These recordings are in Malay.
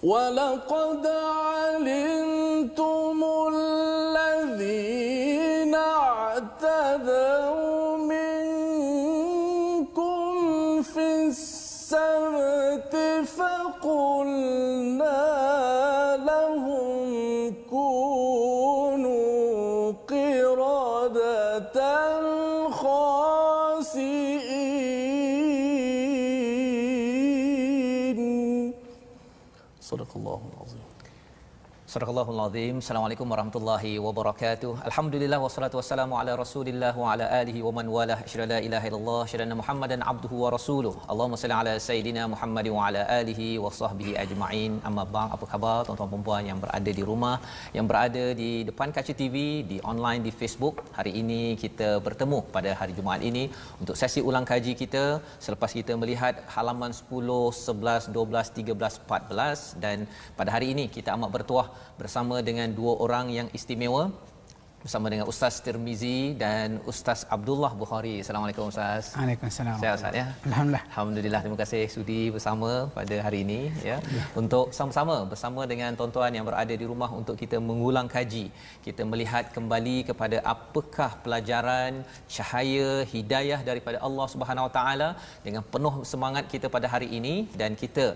ولقد علمتم الذين اعتدوا منكم في السبت فقلنا لهم كونوا قردة خاسئين. صدق الله العظيم. Sadaqallahul Azim. Assalamualaikum warahmatullahi wabarakatuh. Alhamdulillah wassalatu wassalamu ala Rasulillah wa ala alihi wa man walah. Asyhadu la ilaha illallah, asyhadu anna Muhammadan abduhu wa rasuluh. Allahumma salli ala sayidina Muhammad wa ala alihi wa sahbihi ajma'in. Amma ba'd. Apa khabar tuan-tuan dan puan yang berada di rumah, yang berada di depan kaca TV, di online di Facebook. Hari ini kita bertemu pada hari Jumaat ini untuk sesi ulang kaji kita selepas kita melihat halaman 10, 11, 12, 13, 14 dan pada hari ini kita amat bertuah bersama dengan dua orang yang istimewa, bersama dengan Ustaz Tirmizi dan Ustaz Abdullah Bukhari. Assalamualaikum Ustaz. Waalaikumsalam. Sihat Ustaz ya? Alhamdulillah. Alhamdulillah, terima kasih sudi bersama pada hari ini ya. Untuk sama-sama bersama dengan tuan-tuan yang berada di rumah untuk kita mengulang kaji. Kita melihat kembali kepada apakah pelajaran cahaya hidayah daripada Allah Subhanahu Wa Taala dengan penuh semangat kita pada hari ini, dan kita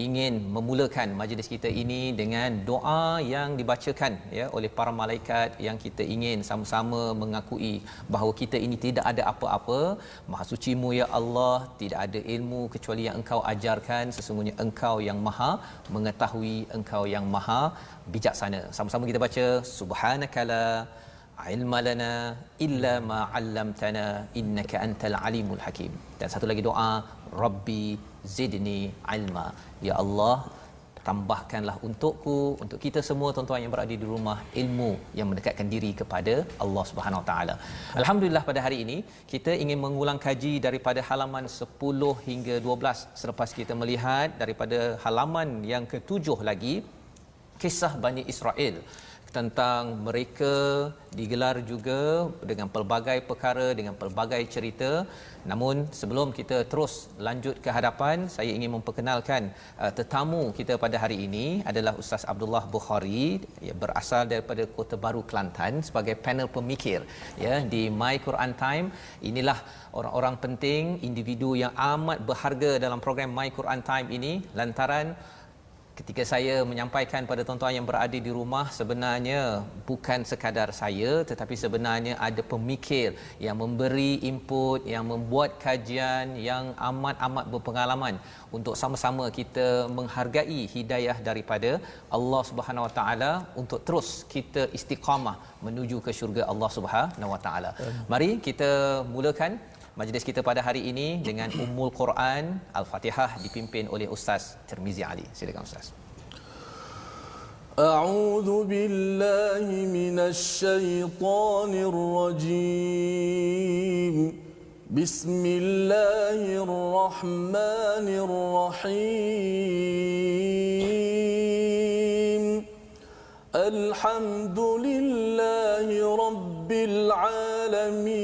ingin memulakan majlis kita ini dengan doa yang dibacakan ya oleh para malaikat yang kita ingin sama-sama mengakui bahawa kita ini tidak ada apa-apa. Maha suci-Mu ya Allah, tidak ada ilmu kecuali yang Engkau ajarkan, sesungguhnya Engkau yang Maha mengetahui, Engkau yang Maha bijaksana. Sama-sama kita baca subhanakala ilma lana illa ma 'allamtana innaka antal alimul hakim. Dan satu lagi doa, rabbi zidni ilma. Ya Allah, tambahkanlah untukku, untuk kita semua tuan-tuan yang berada di rumah, ilmu yang mendekatkan diri kepada Allah Subhanahu Wa Taala. Alhamdulillah, pada hari ini kita ingin mengulang kaji daripada halaman 10 hingga 12 selepas kita melihat daripada halaman yang ke-7 lagi kisah Bani Israel, tentang mereka digelar juga dengan pelbagai perkara, dengan pelbagai cerita. Namun sebelum kita terus lanjut ke hadapan, saya ingin memperkenalkan tetamu kita pada hari ini adalah Ustaz Abdullah Bukhari, ya, berasal daripada Kota Baru, Kelantan, sebagai panel pemikir ya di My Quran Time. Inilah orang-orang penting, individu yang amat berharga dalam program My Quran Time ini, lantaran ketika saya menyampaikan pada tuan-tuan yang berada di rumah, sebenarnya bukan sekadar saya, tetapi sebenarnya ada pemikir yang memberi input, yang membuat kajian yang amat-amat berpengalaman untuk sama-sama kita menghargai hidayah daripada Allah Subhanahu Wa Taala untuk terus kita istiqamah menuju ke syurga Allah Subhanahu Wa Taala. Mari kita mulakan majlis kita pada hari ini dengan Ummul Quran Al-Fatihah dipimpin oleh Ustaz Tirmizi Ali. Silakan Ustaz. A'udzu billahi minasy syaithanir rajim. Bismillahirrahmanirrahim. Alhamdulillahi rabbil alamin.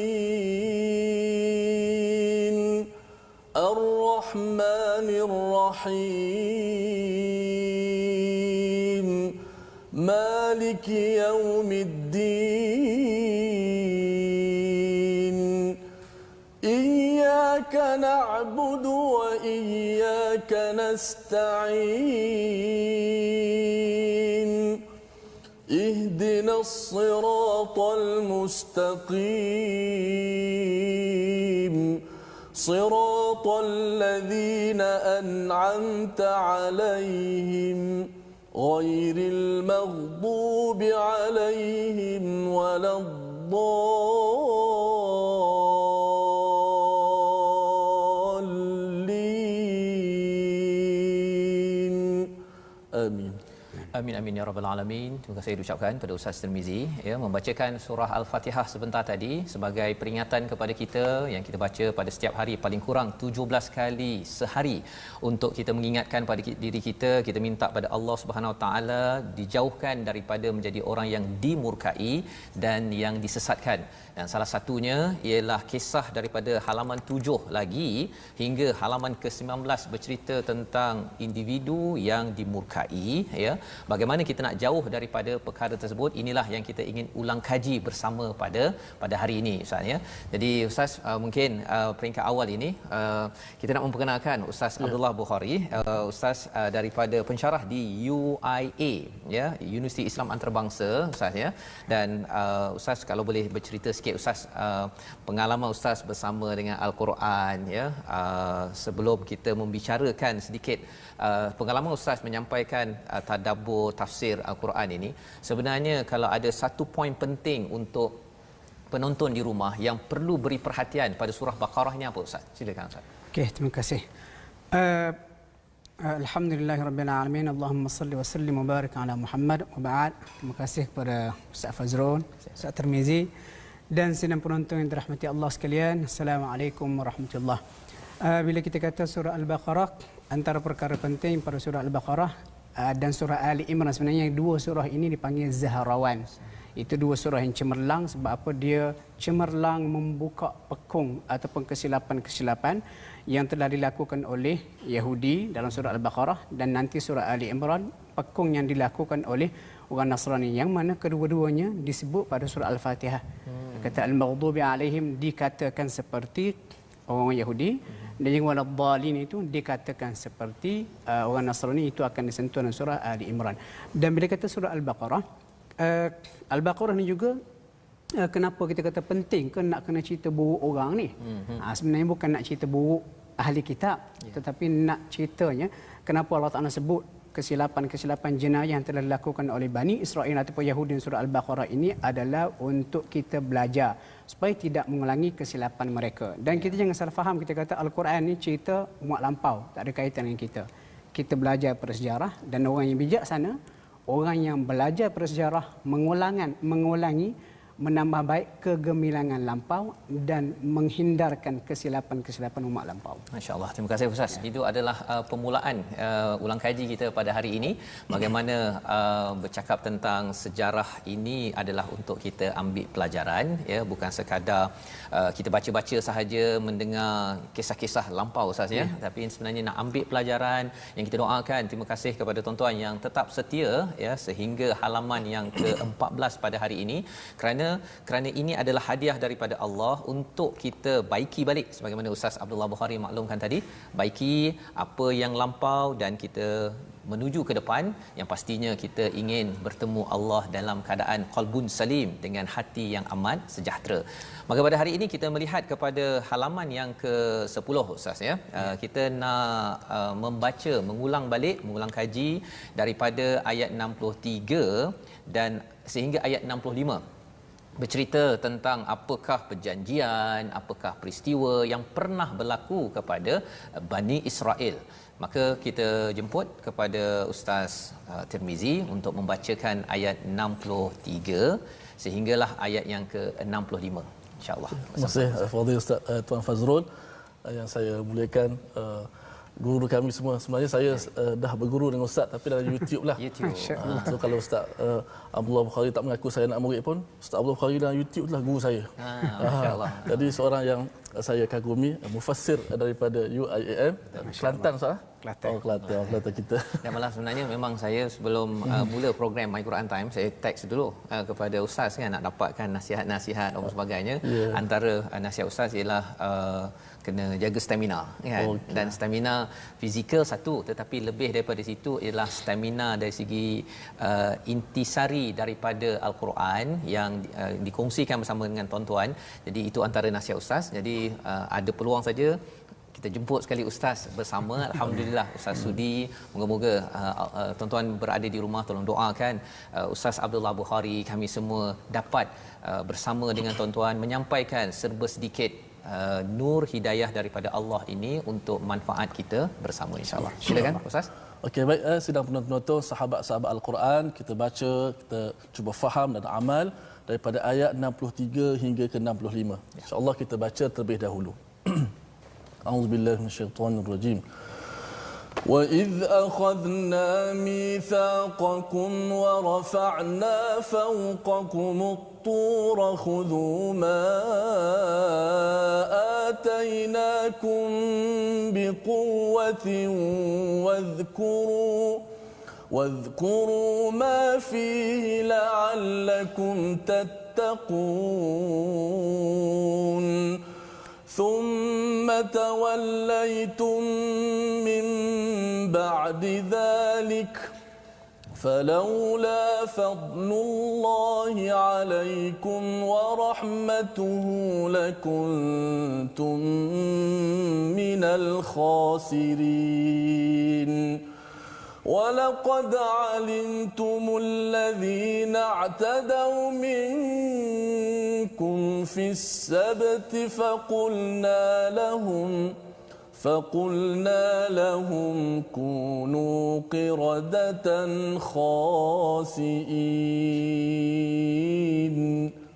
Ar-Rahmanir Rahim. Maliki yaumiddin. Iyyaka na'budu wa iyyaka nasta'in. Ihdinas siratal mustaqim. صراط الذين أنعمت عليهم غير المغضوب عليهم ولا الضالين. آمين. Amin amin ya rabbal alamin. Terima kasih diucapkan pada Ustaz Tirmizi ya membacakan surah Al-Fatihah sebentar tadi sebagai peringatan kepada kita yang kita baca pada setiap hari paling kurang 17 kali sehari untuk kita mengingatkan pada diri kita, kita minta pada Allah Subhanahu Wa Taala dijauhkan daripada menjadi orang yang dimurkai dan yang disesatkan. Dan salah satunya ialah kisah daripada halaman 7 lagi hingga halaman ke-19 bercerita tentang individu yang dimurkai ya. Bagaimana kita nak jauh daripada perkara tersebut, inilah yang kita ingin ulang kaji bersama pada hari ini Ustaz ya. Jadi Ustaz mungkin peringkat awal ini kita nak memperkenalkan Ustaz Abdullah Bukhari, Ustaz daripada pensyarah di UIA ya, Universiti Islam Antarabangsa Ustaz ya. Dan Ustaz kalau boleh bercerita sikit Ustaz pengalaman Ustaz bersama dengan Al-Quran ya, sebelum kita membicarakan sedikit pengalaman Ustaz menyampaikan tadabbur tafsir Al-Quran ini. Sebenarnya kalau ada satu poin penting untuk penonton di rumah yang perlu beri perhatian pada surah Baqarah ni apa Ustaz? Silakan Ustaz. Okey, terima kasih. Alhamdulillahirabbil alamin. Allahumma salli wa sallim wa barik ala Muhammad wa ba'd. Terima kasih kepada Ustaz Fazrul, Ustaz Tirmizi dan sidang penonton yang dirahmati Allah sekalian. Assalamualaikum warahmatullahi. Bila kita kata surah Al-Baqarah, antara perkara penting pada surah Al-Baqarah dan surah Ali Imran, sebenarnya dua surah ini dipanggil Zahrawan. Itu dua surah yang cemerlang. Sebab apa? Dia cemerlang membuka pekung ataupun kesilapan-kesilapan yang telah dilakukan oleh Yahudi dalam surah Al-Baqarah, dan nanti surah Ali Imran pekung yang dilakukan oleh orang Nasrani, yang mana kedua-duanya disebut pada surah Al-Fatihah. Kata al-maghdubi alaihim dikatakan seperti orang Yahudi, dan yang waladhdallin itu dikatakan seperti orang Nasrani. Itu akan disentuh dalam surah Ali Imran. Dan bila kata surah Al-Baqarah, Al-Baqarah ni juga kenapa kita kata penting ke nak kena cerita buruk orang ni? Sebenarnya bukan nak cerita buruk ahli kitab, tetapi nak ceritanya kenapa Allah Taala sebut kesilapan-kesilapan jenayah yang telah dilakukan oleh Bani Israel ataupun Yahudi surah Al-Baqarah ini adalah untuk kita belajar supaya tidak mengulangi kesilapan mereka. Dan kita jangan salah faham, kita kata Al-Quran ni cerita umat lampau, tak ada kaitan dengan kita. Kita belajar pada sejarah, dan orang yang bijaksana, orang yang belajar pada sejarah mengulangi menambah baik kegemilangan lampau dan menghindarkan kesilapan-kesilapan umat lampau. Masya-Allah. Terima kasih Ustaz. Itu adalah permulaan ulang kaji kita pada hari ini. Bagaimana bercakap tentang sejarah ini adalah untuk kita ambil pelajaran ya, bukan sekadar kita baca-baca sahaja, mendengar kisah-kisah lampau Ustaz ya, tapi sebenarnya nak ambil pelajaran. Yang kita doakan, terima kasih kepada tuan-tuan yang tetap setia ya sehingga halaman yang ke-14 pada hari ini, kerana ini adalah hadiah daripada Allah untuk kita baiki balik, sebagaimana Ustaz Abdullah Bukhari maklumkan tadi, baiki apa yang lampau dan kita menuju ke depan yang pastinya kita ingin bertemu Allah dalam keadaan qalbun salim, dengan hati yang amat sejahtera. Maka pada hari ini kita melihat kepada halaman yang ke-10 Ustaz ya. Kita nak mengulang mengulang kaji daripada ayat 63 dan sehingga ayat 65, bercerita tentang apakah perjanjian, apakah peristiwa yang pernah berlaku kepada Bani Israel. Maka kita jemput kepada Ustaz Tirmizi untuk membacakan ayat 63 sehinggalah ayat yang ke-65 insya-Allah. Terima kasih Fadil Ustaz Tuan Fazrul yang saya muliakan, guru kami semua. Sebenarnya saya dah berguru dengan Ustaz tapi dalam YouTube lah. So kalau Ustaz Abdullah Bukhari tak mengaku saya nak murid pun, Ustaz Abdullah Bukhari dalam YouTube itulah guru saya. Masya-Allah. Jadi seorang yang saya kagumi, mufassir daripada UIAM Kelantan Ustaz. Kelantan kita. Dan malah sebenarnya memang saya sebelum mula program My Quran Time, saya teks dulu kepada Ustaz kan, nak dapatkan nasihat-nasihat dan sebagainya. Antara nasihat Ustaz ialah kena jaga stamina kan. Dan stamina fizikal satu, tetapi lebih daripada situ ialah stamina dari segi intisari daripada Al-Quran yang dikongsikan bersama dengan tuan-tuan. Jadi itu antara nasihat Ustaz. Jadi ada peluang saja kita jemput sekali Ustaz bersama. Alhamdulillah Ustaz sudi. Moga-moga tuan-tuan berada di rumah tolong doakan Ustaz Abdullah Bukhari, kami semua dapat bersama dengan tuan-tuan menyampaikan serba sedikit nur hidayah daripada Allah ini untuk manfaat kita bersama insya-Allah. Silakan Ustaz. Okey, baik, sidang penonton-penonton, sahabat-sahabat Al-Quran, kita baca, kita cuba faham dan amal daripada ayat 63 hingga ke 65. InsyaAllah kita baca terlebih dahulu. A'udzubillahi minasyaitonirrajim. وَإِذْ أَخَذْنَا مِيثَاقَكُمْ وَرَفَعْنَا فَوْقَكُمُ الطُّورَ خُذُوا مَا آتَيْنَاكُمْ بِقُوَّةٍ واذكروا ما فيه لعلكم تتقون ثم توليتم من بعد ذلك فلولا فضل الله عليكم ورحمته لكنتم من الخاسرين ولقد علمتم الذين اعتدوا منكم في السبت فقلنا لهم كونوا قردة خاسئين.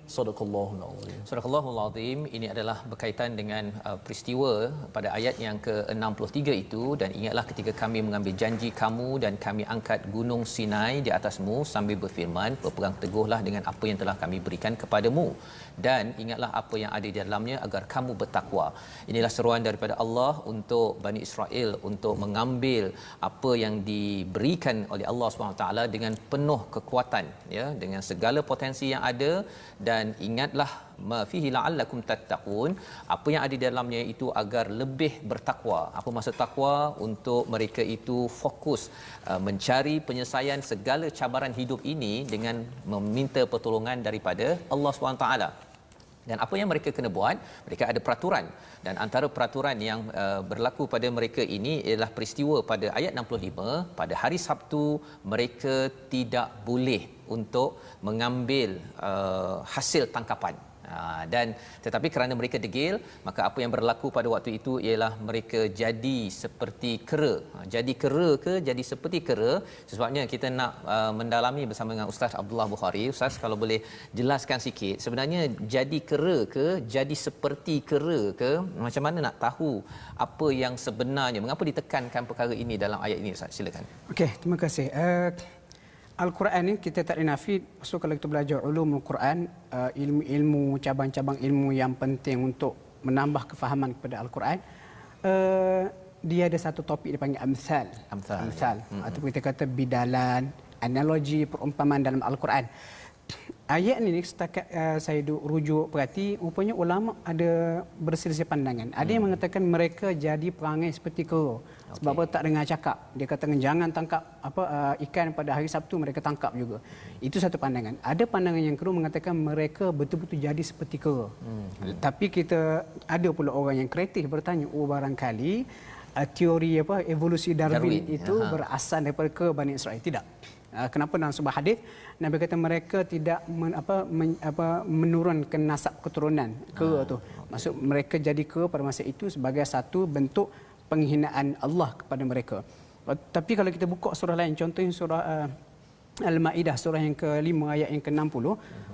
Sadaqallahul Azim. Sadaqallahul Azim. Ini adalah berkaitan dengan peristiwa pada ayat yang ke-63 itu, dan ingatlah ketika kami mengambil janji kamu dan kami angkat gunung Sinai di atasmu sambil berfirman, berpegang teguhlah dengan apa yang telah kami berikan kepadamu dan ingatlah apa yang ada di dalamnya agar kamu bertakwa. Inilah seruan daripada Allah untuk Bani Israel untuk mengambil apa yang diberikan oleh Allah SWT dengan penuh kekuatan, ya, dengan segala potensi yang ada. Dan ingatlah ma fihi la'allakum tattaqun, apa yang ada di dalamnya itu agar lebih bertakwa. Apa maksud takwa? Untuk mereka itu fokus mencari penyelesaian segala cabaran hidup ini dengan meminta pertolongan daripada Allah SWT. Dan apa yang mereka kena buat? Mereka ada peraturan, dan antara peraturan yang berlaku pada mereka ini ialah peristiwa pada ayat 65, pada hari Sabtu mereka tidak boleh untuk mengambil hasil tangkapan. Dan tetapi kerana mereka degil, maka apa yang berlaku pada waktu itu ialah mereka jadi seperti kera. Jadi kera ke jadi seperti kera? Sebabnya kita nak mendalami bersama dengan Ustaz Abdullah Bukhari. Ustaz, kalau boleh jelaskan sikit, sebenarnya jadi kera ke jadi seperti kera ke? Macam mana nak tahu apa yang sebenarnya, mengapa ditekankan perkara ini dalam ayat ini, Ustaz? Silakan. Okey, terima kasih. Al-Quran ni kita tak dinafi. So kalau kita belajar ulumul Quran, ilmu-ilmu, cabang-cabang ilmu yang penting untuk menambah kefahaman kepada Al-Quran, dia ada satu topik dipanggil amsal. Atau kita kata bidalan, analogi, perumpamaan dalam Al-Quran. Ayat ni setakat saya rujuk perhati, rupanya ulama ada berselisih pandangan. Ada yang mengatakan mereka jadi perangai seperti kera. Sebab apa? Tak dengar cakap. Dia kata jangan tangkap ikan pada hari Sabtu, mereka tangkap juga. Itu satu pandangan. Ada pandangan yang kedua mengatakan mereka betul-betul jadi seperti kera. Tapi kita ada pula orang yang kreatif bertanya, barangkali teori evolusi Darwin itu berasal daripada kera Bani Israel. Tidak. Kenapa? Dalam sebuah hadis Nabi kata mereka tidak menurunkan nasab keturunan kera tu. Maksud mereka jadi kera pada masa itu sebagai satu bentuk penghinaan Allah kepada mereka. Tapi kalau kita buka surah lain, contohnya surah Al-Maidah, surah yang ke-5 ayat yang ke-60,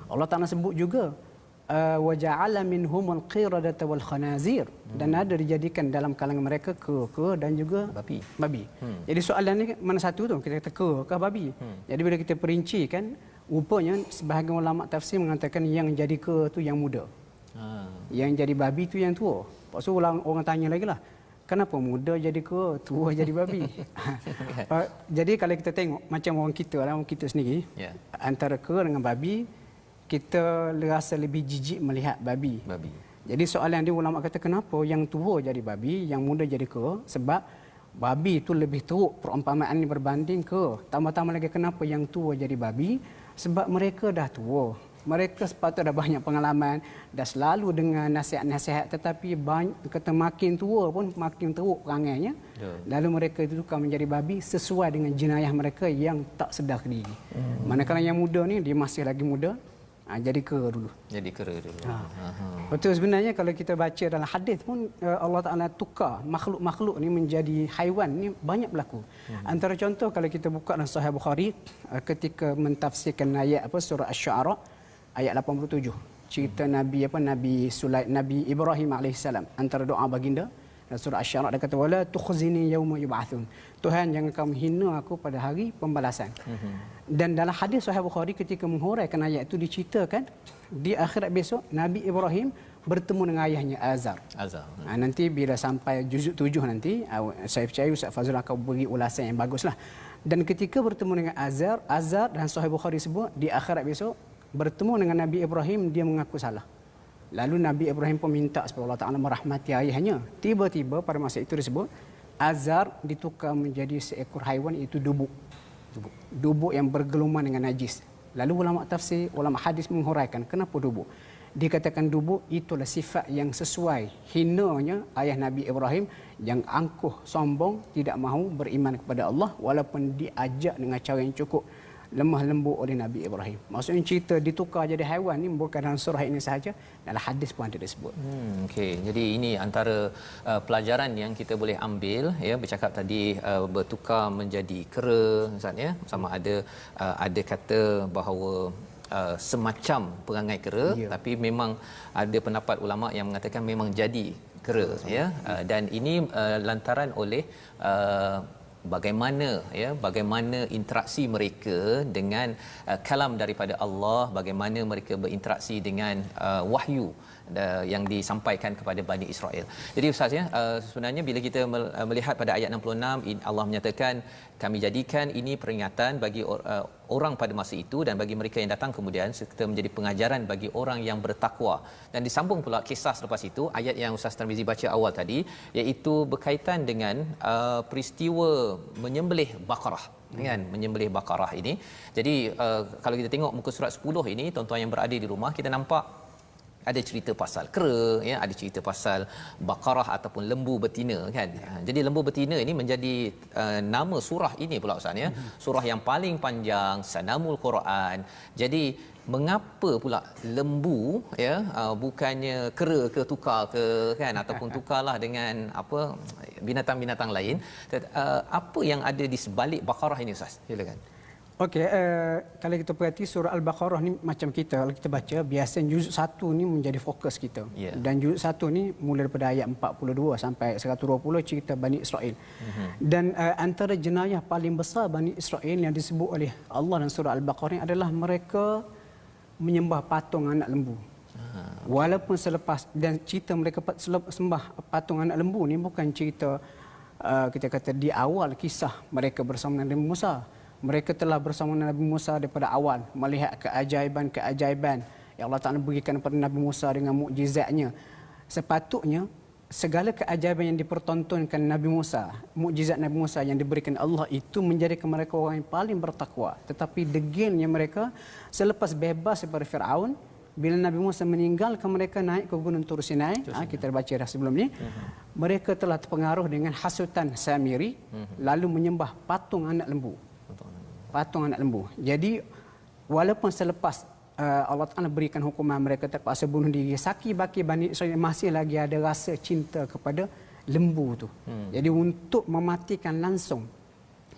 Allah Taala sebut juga wa ja'ala minhumul qiradata wal khanazir, dan ada dijadikan dalam kalangan mereka kera dan juga babi. Jadi soalan ni mana satu tu? Kita kata kera ke babi? Jadi bila kita perincikan, rupanya sebahagian ulama tafsir mengatakan yang jadi kera tu yang muda. Yang jadi babi tu yang tua. Lepas tu orang tanya lagi lah, kenapa muda jadi kera, tua jadi babi? Jadi kalau kita tengok macam orang kita sendiri, antara kera dengan babi, kita rasa lebih jijik melihat babi. Jadi soalan dia, ulama kata kenapa yang tua jadi babi, yang muda jadi kera? Sebab babi itu lebih teruk perumpamaan ini berbanding kera. Tambah-tambah lagi kenapa yang tua jadi babi? Sebab mereka dah tua. Mereka sepatutnya dah banyak pengalaman, dah selalu dengan nasihat-nasihat, tetapi kata makin tua pun makin teruk perangainya. Lalu mereka itu tukar menjadi babi sesuai dengan jenayah mereka yang tak sedar diri. Manakala yang muda ni, dia masih lagi muda, jadi kera dulu. Jadi kera dulu. Betul, sebenarnya kalau kita baca dalam hadis pun Allah Taala tukar makhluk-makhluk ni menjadi haiwan ni banyak berlaku. Antara contoh kalau kita buka dalam Sahih Bukhari ketika mentafsirkan ayat surah Asy-Syu'ara ayat 87. Cerita Nabi Ibrahim alaihissalam antara doa baginda dalam surah Asy-Syu'ara dia kata wala tukhzini yauma yub'atsun. Tuhan jangan kamu hina aku pada hari pembalasan. Dan dalam hadis Sahih Bukhari ketika menghuraikan ayat itu diceritakan di akhirat besok Nabi Ibrahim bertemu dengan ayahnya Azar. Nanti bila sampai juzuk 7 nanti saya percaya Ustaz Fazrul akan beri ulasan yang baguslah. Dan ketika bertemu dengan Azar dan Sahih Bukhari sebut di akhirat besok bertemu dengan Nabi Ibrahim dia mengaku salah. Lalu Nabi Ibrahim pun minta supaya Allah Taala merahmati ayahnya. Tiba-tiba pada masa itu disebut Azar ditukar menjadi seekor haiwan iaitu dubuk. Dubuk yang bergeluman dengan najis. Lalu ulama tafsir, ulama hadis menghuraikan kenapa dubuk. Dikatakan dubuk itulah sifat yang sesuai hinanya ayah Nabi Ibrahim yang angkuh, sombong, tidak mahu beriman kepada Allah walaupun diajak dengan cara yang cukup lemah lembut oleh Nabi Ibrahim. Maksudnya cerita ditukar jadi haiwan ni bukan dalam surah ini sahaja, dalam hadis pun ada disebut. Okey, jadi ini antara pelajaran yang kita boleh ambil ya, bercakap tadi bertukar menjadi kera Ustaz ya. Sama ada kata bahawa semacam perangai kera, tapi memang ada pendapat ulama yang mengatakan memang jadi kera ya. Dan ini lantaran oleh bagaimana interaksi mereka dengan kalam daripada Allah, bagaimana mereka berinteraksi dengan wahyu yang disampaikan kepada Bani Israel. Jadi Ustaz ya, sebenarnya bila kita melihat pada ayat 66 Allah menyatakan kami jadikan ini peringatan bagi orang pada masa itu dan bagi mereka yang datang kemudian serta menjadi pengajaran bagi orang yang bertakwa. Dan disambung pula kisah selepas itu ayat yang Ustaz Tarmizi baca awal tadi, iaitu berkaitan dengan peristiwa menyembelih Baqarah kan, menyembelih Baqarah ini. Jadi kalau kita tengok muka surat 10 ini, tuan-tuan yang berada di rumah, kita nampak ada cerita pasal kera ya, ada cerita pasal Baqarah ataupun lembu betina kan. Jadi lembu betina ini menjadi nama surah ini pula Ustaz ya. Surah yang paling panjang, Sanamul Quran. Jadi mengapa pula lembu ya, bukannya kera ke tukar ke kan, ataupun tukarlah dengan apa binatang-binatang lain. Apa yang ada di sebalik Baqarah ini Ustaz? Silakan. Okey, kalau kita perhati surah Al-Baqarah ni macam kita kalau kita baca biasanya juzuk 1 ni menjadi fokus kita. Dan juzuk 1 ni mula daripada ayat 42 sampai 120 cerita Bani Israel. Dan antara jenayah paling besar Bani Israel yang disebut oleh Allah dalam surah Al-Baqarah ni adalah mereka menyembah patung anak lembu. Walaupun selepas dan cerita mereka sembah patung anak lembu ni bukan cerita kita kata di awal kisah mereka bersama Nabi Musa. Mereka telah bersama Nabi Musa daripada awal melihat keajaiban yang Allah Ta'ala berikan kepada Nabi Musa dengan mukjizatnya. Sepatutnya segala keajaiban yang dipertontonkan Nabi Musa, mukjizat Nabi Musa yang diberikan Allah itu menjadikan mereka orang yang paling bertakwa. Tetapi degilnya mereka selepas bebas daripada Firaun, bila Nabi Musa meninggalkan mereka naik ke Gunung Tur Sinai, kita baca dah sebelum ni, mereka telah terpengaruh dengan hasutan Samiri lalu menyembah patung anak lembu. Jadi walaupun selepas Allah Ta'ala berikan hukuman mereka terpaksa bunuh diri, saki baki Bani Israel masih lagi ada rasa cinta kepada lembu tu. Jadi untuk mematikan langsung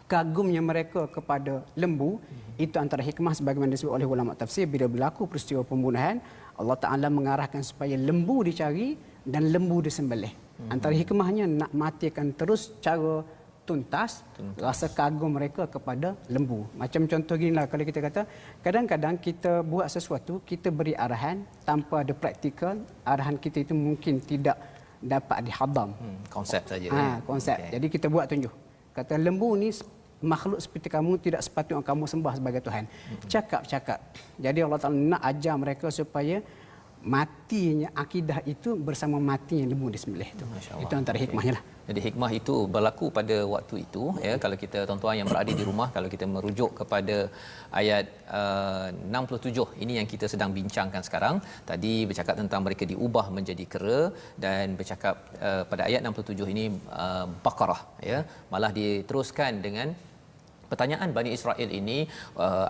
kagumnya mereka kepada lembu, itu antara hikmah sebagaimana disebut oleh ulama tafsir, bila berlaku peristiwa pembunuhan Allah Ta'ala mengarahkan supaya lembu dicari dan lembu disembelih. Antara hikmahnya nak matikan terus cara tuntas rasa kagum mereka kepada lembu. Macam contoh ginilah, kalau kita kata kadang-kadang kita buat sesuatu, kita beri arahan tanpa ada praktikal, arahan kita itu mungkin tidak dapat dihadam. Konsep saja. Konsep. Okay. Jadi kita buat tunjuk. Kata lembu ni makhluk seperti kamu, tidak sepatutnya kamu sembah sebagai Tuhan. Cakap. Jadi Allah Ta'ala nak ajar mereka supaya matinya akidah itu bersama matinya lembu disembelih itu. Itu antara hikmahnya lah. Jadi hikmah itu berlaku pada waktu itu ya. Kalau kita tuan-tuan yang berada di rumah, kalau kita merujuk kepada ayat 67 ini yang kita sedang bincangkan sekarang, tadi bercakap tentang mereka diubah menjadi kera, dan bercakap pada ayat 67 ini Baqarah ya, malah diteruskan dengan pertanyaan Bani Israel ini,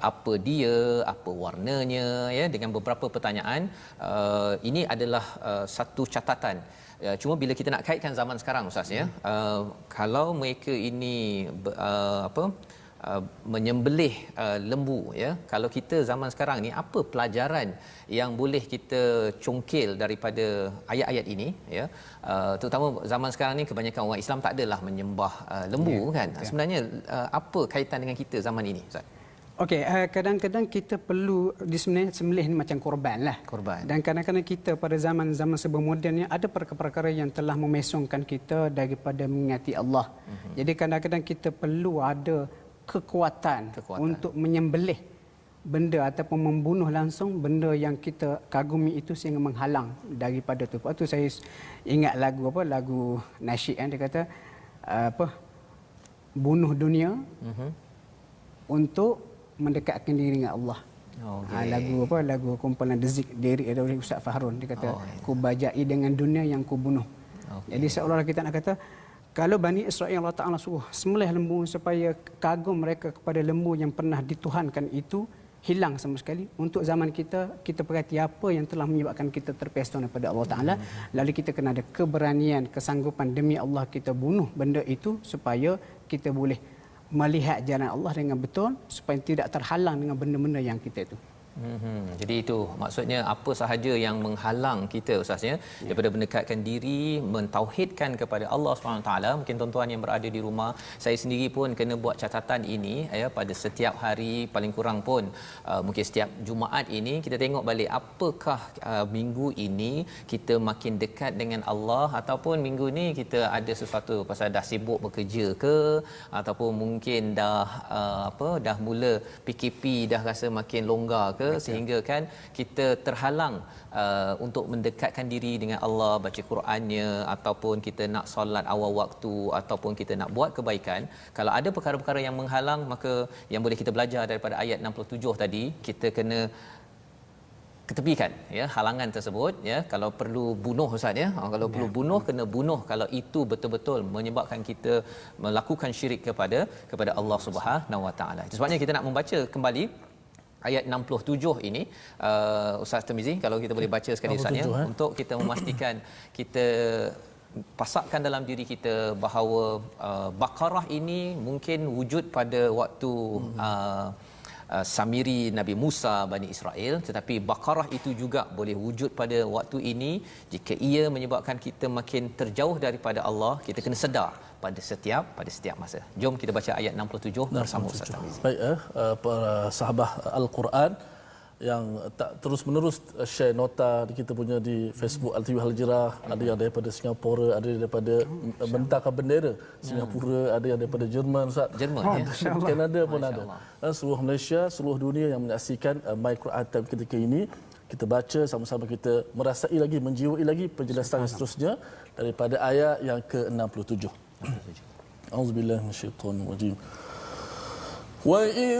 apa dia, apa warnanya, ya, dengan beberapa pertanyaan. Ini adalah satu catatan. Cuma bila kita nak kaitkan zaman sekarang, Ustaz, ya, kalau mereka ini menyembelih lembu, ya, kalau kita zaman sekarang ni, apa pelajaran yang boleh kita congkil daripada ayat-ayat ini, ya? Terutama zaman sekarang ni kebanyakan orang Islam tak adalah menyembah lembu, kan. Sebenarnya apa kaitan dengan kita zaman ini, Ustaz? Okey, kadang-kadang kita perlu disembelih ni macam korban lah. Korban. Dan kadang-kadang kita pada zaman-zaman serba moden ni ada perkara-perkara yang telah memesongkan kita daripada mengingati Allah. Jadi kadang-kadang kita perlu ada kekuatan untuk menyembelih benda ataupun membunuh langsung benda yang kita kagumi itu sehingga menghalang daripada tu. Lepas tu saya ingat lagu nasyid kan, dia kata bunuh dunia untuk mendekatkan diri dengan Allah. Lagu kumpulan Dezik dari Ustaz Fahrun, dia kata ku bajai dengan dunia yang ku bunuh. Jadi seolah-olah kita nak kata kalau Bani Israel Allah Ta'ala suruh sembelih lembu supaya kagum mereka kepada lembu yang pernah dituhankan itu hilang sama sekali. Untuk zaman kita perhati apa yang telah menyebabkan kita terpesong daripada Allah Ta'ala. Lalu kita kena ada keberanian, kesanggupan demi Allah kita bunuh benda itu supaya kita boleh melihat jalan Allah dengan betul supaya tidak terhalang dengan benda-benda yang kita itu. Jadi itu maksudnya apa sahaja yang menghalang kita, Ustaz, ya, daripada mendekatkan diri, mentauhidkan kepada Allah SWT. Mungkin tuan-tuan yang berada di rumah, saya sendiri pun kena buat catatan ini, ya, pada setiap hari, paling kurang pun mungkin setiap Jumaat ini kita tengok balik apakah minggu ini kita makin dekat dengan Allah, ataupun minggu ni kita ada sesuatu pasal dah sibuk bekerja ke, ataupun mungkin dah mula PKP dah rasa makin longgar ke, sehingga kan kita terhalang untuk mendekatkan diri dengan Allah, baca Qurannya, ataupun kita nak solat awal waktu, ataupun kita nak buat kebaikan. Kalau ada perkara-perkara yang menghalang, maka yang boleh kita belajar daripada ayat 67 tadi, kita kena ketepikan, ya, halangan tersebut, ya. Kalau perlu bunuh, Ustaz, ya, kalau perlu bunuh, kena bunuh kalau itu betul-betul menyebabkan kita melakukan syirik kepada Allah Subhanahu Wa Taala. Itu sebabnya kita nak membaca kembali ayat 67 ini, Ustaz Tirmizi, kalau kita boleh baca sekali, Ustaz, ya, untuk kita memastikan kita pasakkan dalam diri kita bahawa Baqarah ini mungkin wujud pada waktu Samiri Nabi Musa Bani Israel, tetapi Baqarah itu juga boleh wujud pada waktu ini jika ia menyebabkan kita makin terjauh daripada Allah. Kita kena sedar pada setiap masa. Jom kita baca ayat 67 bersama Ustaz Tamizi. Baik, para sahabat Al-Quran yang tak terus-menerus share nota kita punya di Facebook Al-TV Al-Hijrah, ada yang daripada Singapura, ada daripada bentangkan bendera Singapura, ada yang daripada Jerman, Ustaz. Jerman, Kanada pun ada. Seluruh Malaysia, seluruh dunia yang menyaksikan My Quran Time ketika ini. Kita baca sama-sama, kita merasai lagi, menjiwai lagi penjelasan yang seterusnya daripada ayat yang ke-67. Auzubillahi minasyaitonir rajim. وَإِذْ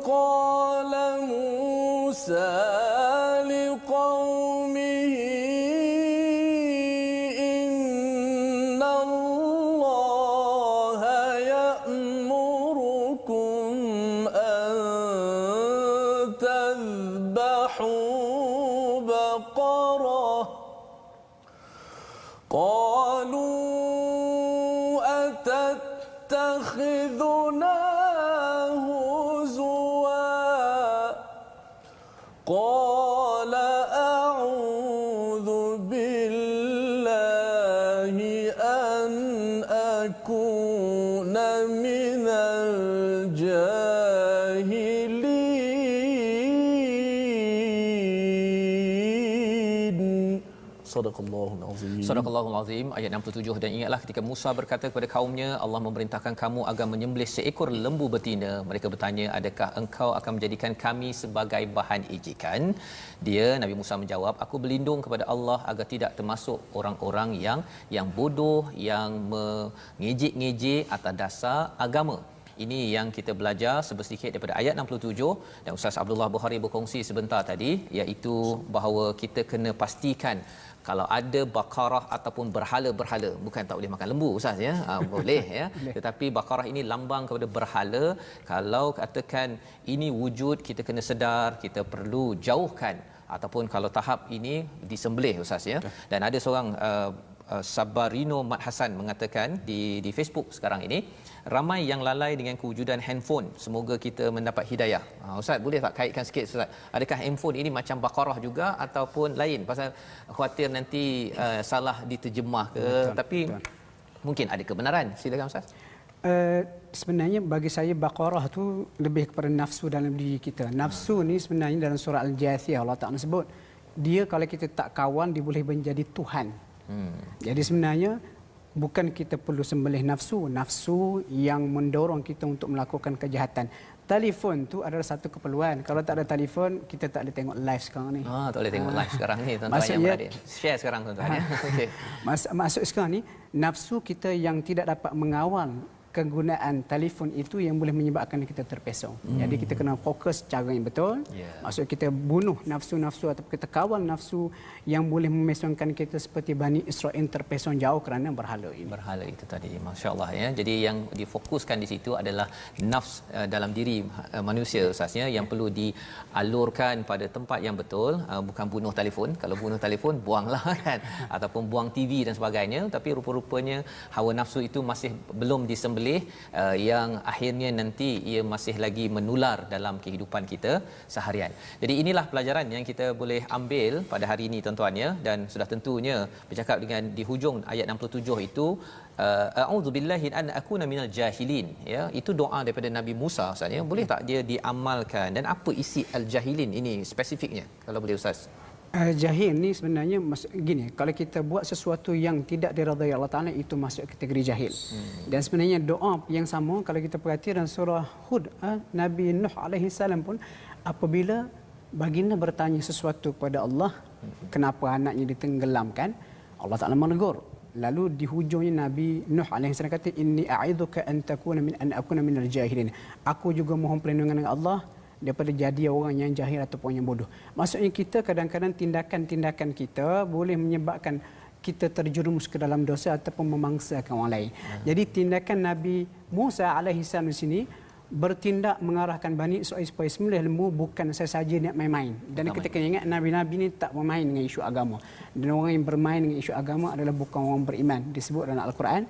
قَالَ مُوسَى لِقَوْمِهِ إِنَّ اللَّهَ يَأْمُرُكُمْ أَن تَذْبَحُوا بَقَرَةً قَالُوا أَتَتَّخِذُنَا قال أعوذ بالله أن أكون من الجاهلين. Sadaqallahul azim. Sadaqallahul azim, ayat 67. Dan ingatlah ketika Musa berkata kepada kaumnya, Allah memerintahkan kamu agar menyembelih seekor lembu betina. Mereka bertanya, adakah engkau akan menjadikan kami sebagai bahan ejekan? Dia, Nabi Musa menjawab, aku berlindung kepada Allah agar tidak termasuk orang-orang yang bodoh, yang mengejek-ngejek atas dasar agama. Ini yang kita belajar sedikit daripada ayat 67, dan Ustaz Abdullah Bukhari berkongsi sebentar tadi, iaitu bahawa kita kena pastikan kalau ada Baqarah ataupun berhala-berhala, bukan tak boleh makan lembu Ustaz ya, boleh ya, tetapi Baqarah ini lambang kepada berhala. Kalau katakan ini wujud, kita kena sedar, kita perlu jauhkan, ataupun kalau tahap ini disembelih Ustaz ya. Dan ada seorang Sabarino Mat Hasan mengatakan di Facebook sekarang ini, ramai yang lalai dengan kewujudan handphone, semoga kita mendapat hidayah. Ustaz boleh tak kaitkan sikit Ustaz, adakah handphone ini macam Baqarah juga ataupun lain, pasal khawatir nanti salah diterjemah ke? Betul, tapi betul, mungkin ada kebenaran. Silakan Ustaz. Sebenarnya bagi saya Baqarah tu lebih kepada nafsu dalam diri kita. Nafsu ni sebenarnya dalam surah Al-Jathiyah Allah Ta'ala sebut, dia kalau kita tak kawan, dia boleh menjadi Tuhan. Jadi sebenarnya bukan kita perlu sembelih nafsu yang mendorong kita untuk melakukan kejahatan. Telefon tu adalah satu keperluan. Kalau tak ada telefon, kita tak boleh tengok live sekarang ni. Tak boleh tengok live sekarang ni, tuan-tuan yang berada. Share sekarang tuan-tuan ya. Okey. Maksud sekarang ni, nafsu kita yang tidak dapat mengawal kegunaan telefon itu yang boleh menyebabkan kita terpesong. Jadi kita kena fokus cara yang betul. Maksud kita bunuh nafsu-nafsu atau kita kawal nafsu yang boleh memesongkan kita seperti Bani Israel terpesong jauh kerana berhala ini. Berhala itu tadi, masya-Allah ya. Jadi yang difokuskan di situ adalah nafs dalam diri manusia Ustaz ya, yang perlu dialurkan pada tempat yang betul, bukan bunuh telefon. Kalau bunuh telefon buanglah kan, ataupun buang TV dan sebagainya, tapi rupa-rupanya hawa nafsu itu masih belum disembelih, yang akhirnya nanti ia masih lagi menular dalam kehidupan kita seharian. Jadi inilah pelajaran yang kita boleh ambil pada hari ini tuan-tuan ya, dan sudah tentunya bercakap dengan di hujung ayat 67 itu, a'udzubillahi an akuna minal jahilin ya, itu doa daripada Nabi Musa Ustaz ya. Boleh tak dia diamalkan, dan apa isi al-jahilin ini spesifiknya kalau boleh Ustaz? Jahil ni sebenarnya gini, kalau kita buat sesuatu yang tidak diridai Allah Ta'ala, itu masuk kategori jahil. Dan sebenarnya doa yang sama kalau kita perhati dalam surah Hud, Nabi Nuh alaihi salam pun apabila baginda bertanya sesuatu kepada Allah, kenapa anaknya ditenggelamkan, Allah Ta'ala menegur. Lalu di hujungnya Nabi Nuh alaihi salam kata, inni a'idzuka an akuna minal jahilin. Aku juga mohon perlindungan dengan Allah daripada jadi orang yang jahil ataupun yang bodoh. Maksudnya kita kadang-kadang tindakan-tindakan kita boleh menyebabkan kita terjerumus ke dalam dosa ataupun memangsakan orang lain. Jadi tindakan Nabi Musa alaihi salam di sini bertindak mengarahkan Bani Israel supaya sembelih lembu, bukan saja nak main-main. Dan kita kena ingat nabi-nabi ni tak bermain dengan isu agama. Dan orang yang bermain dengan isu agama adalah bukan orang beriman. Disebut dalam Al-Quran,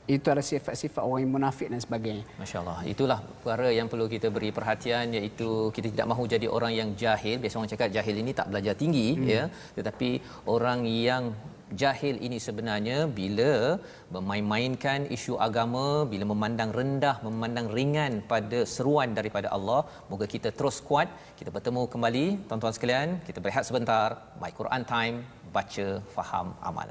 itu adalah sifat-sifat orang yang munafik dan sebagainya. Masya-Allah. Itulah perkara yang perlu kita beri perhatian, iaitu kita tidak mahu jadi orang yang jahil. Biasa orang cakap jahil ini tak belajar tinggi ya, tetapi orang yang jahil ini sebenarnya bila memain-mainkan isu agama, bila memandang rendah, memandang ringan pada seruan daripada Allah. Moga kita terus kuat. Kita bertemu kembali tuan-tuan sekalian. Kita berehat sebentar. My Quran Time, baca, faham, amal.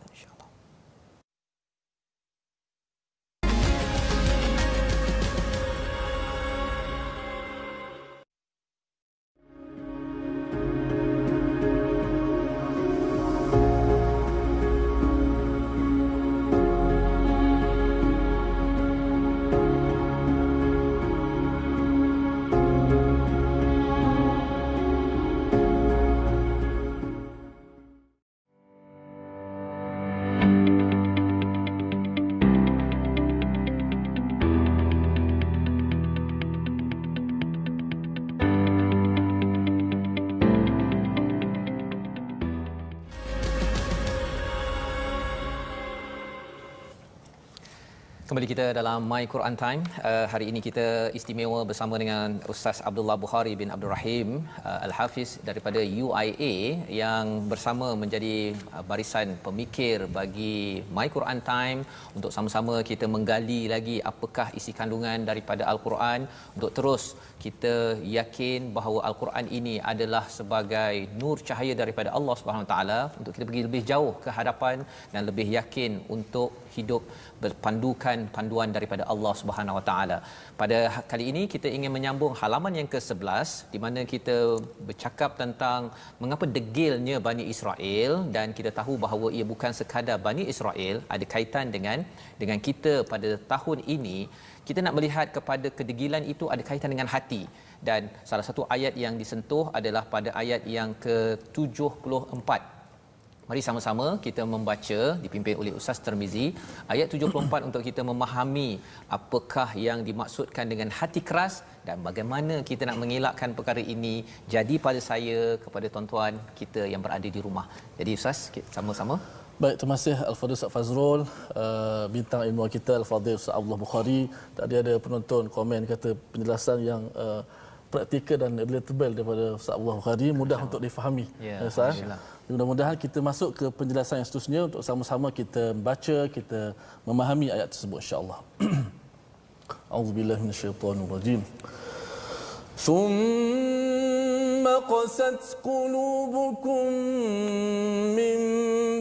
Kembali kita dalam My Quran Time. Hari ini kita istimewa bersama dengan Ustaz Abdullah Bukhari bin Abdul Rahim Al-Hafiz daripada UIA, yang bersama menjadi barisan pemikir bagi My Quran Time untuk sama-sama kita menggali lagi apakah isi kandungan daripada Al-Quran, untuk terus kita yakin bahawa Al-Quran ini adalah sebagai nur cahaya daripada Allah Subhanahu Wa Taala, untuk kita pergi lebih jauh ke hadapan dan lebih yakin untuk hidup berpandukan panduan daripada Allah Subhanahu Wa Taala. Pada kali ini kita ingin menyambung halaman yang ke-11 di mana kita bercakap tentang mengapa degilnya Bani Israel, dan kita tahu bahawa ia bukan sekadar Bani Israel, ada kaitan dengan kita pada tahun ini. Kita nak melihat kepada kedegilan itu ada kaitan dengan hati, dan salah satu ayat yang disentuh adalah pada ayat yang ke-74 Mari sama-sama kita membaca dipimpin oleh Ustaz Tirmizi ayat 74 untuk kita memahami apakah yang dimaksudkan dengan hati keras dan bagaimana kita nak mengelakkan perkara ini jadi pada saya, kepada tuan-tuan kita yang berada di rumah. Jadi Ustaz, kita sama-sama. Baik, terima kasih Al-Fadhil Ustaz Fazrul, bintang ilmu kita Al-Fadhil Ustaz Abdullah Bukhari. Tadi ada penonton komen kata penjelasan yang praktikal dan relatable daripada Ustaz Abdullah Bukhari, mudah untuk difahami. Ya, Ustaz. Mudah-mudahan kita masuk ke penjelasan yang seterusnya untuk sama-sama kita baca, kita memahami ayat tersebut insya-Allah. A'udzubillahi minasyaitonirrajim. ثم قست قلوبكم من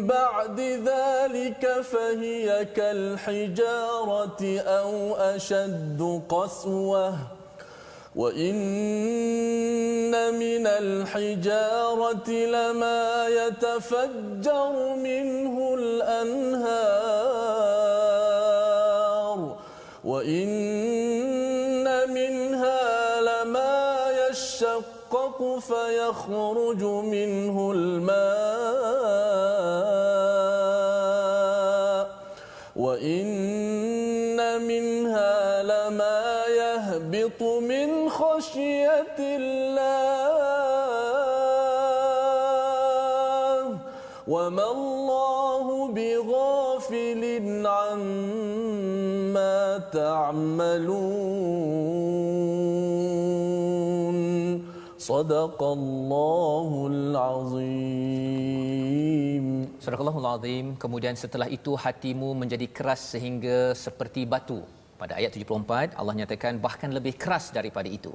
بعد ذلك فهي كالحجارة أو أشد قسوة وإن من الحجارة لما يتفجر منه الأنهار وإن منها لما يشقق فيخرج منه الماء وإن منها لما يهبط من خشية الله وما الله بغافل عما تعملون صدق الله العظيم. Sadaqallahul Azim. Kemudian setelah itu hatimu menjadi keras sehingga seperti batu. Pada ayat 74 Allah nyatakan bahkan lebih keras daripada itu.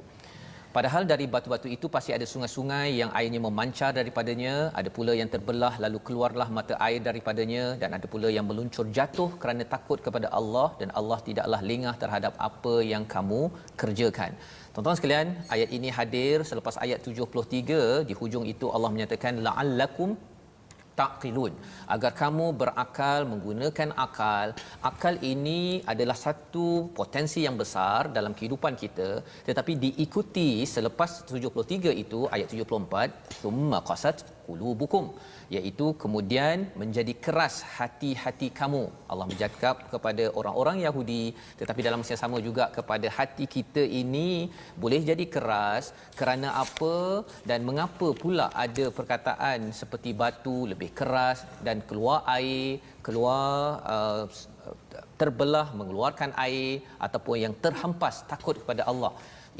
Padahal dari batu-batu itu pasti ada sungai-sungai yang airnya memancar daripadanya, ada pula yang terbelah lalu keluarlah mata air daripadanya, dan ada pula yang meluncur jatuh kerana takut kepada Allah, dan Allah tidaklah lengah terhadap apa yang kamu kerjakan. Tuan-tuan sekalian, ayat ini hadir selepas ayat 73. Di hujung itu Allah menyatakan la'allakum taqilun, agar kamu berakal, menggunakan akal. Akal ini adalah satu potensi yang besar dalam kehidupan kita, tetapi diikuti selepas 73 itu ayat 74 summa qasat qulubukum, iaitu kemudian menjadi keras hati-hati kamu. Allah bercakap kepada orang-orang Yahudi, tetapi dalam masa yang sama juga kepada hati kita ini boleh jadi keras kerana apa dan mengapa pula ada perkataan seperti batu lebih keras dan keluar air, terbelah mengeluarkan air, ataupun yang terhempas takut kepada Allah.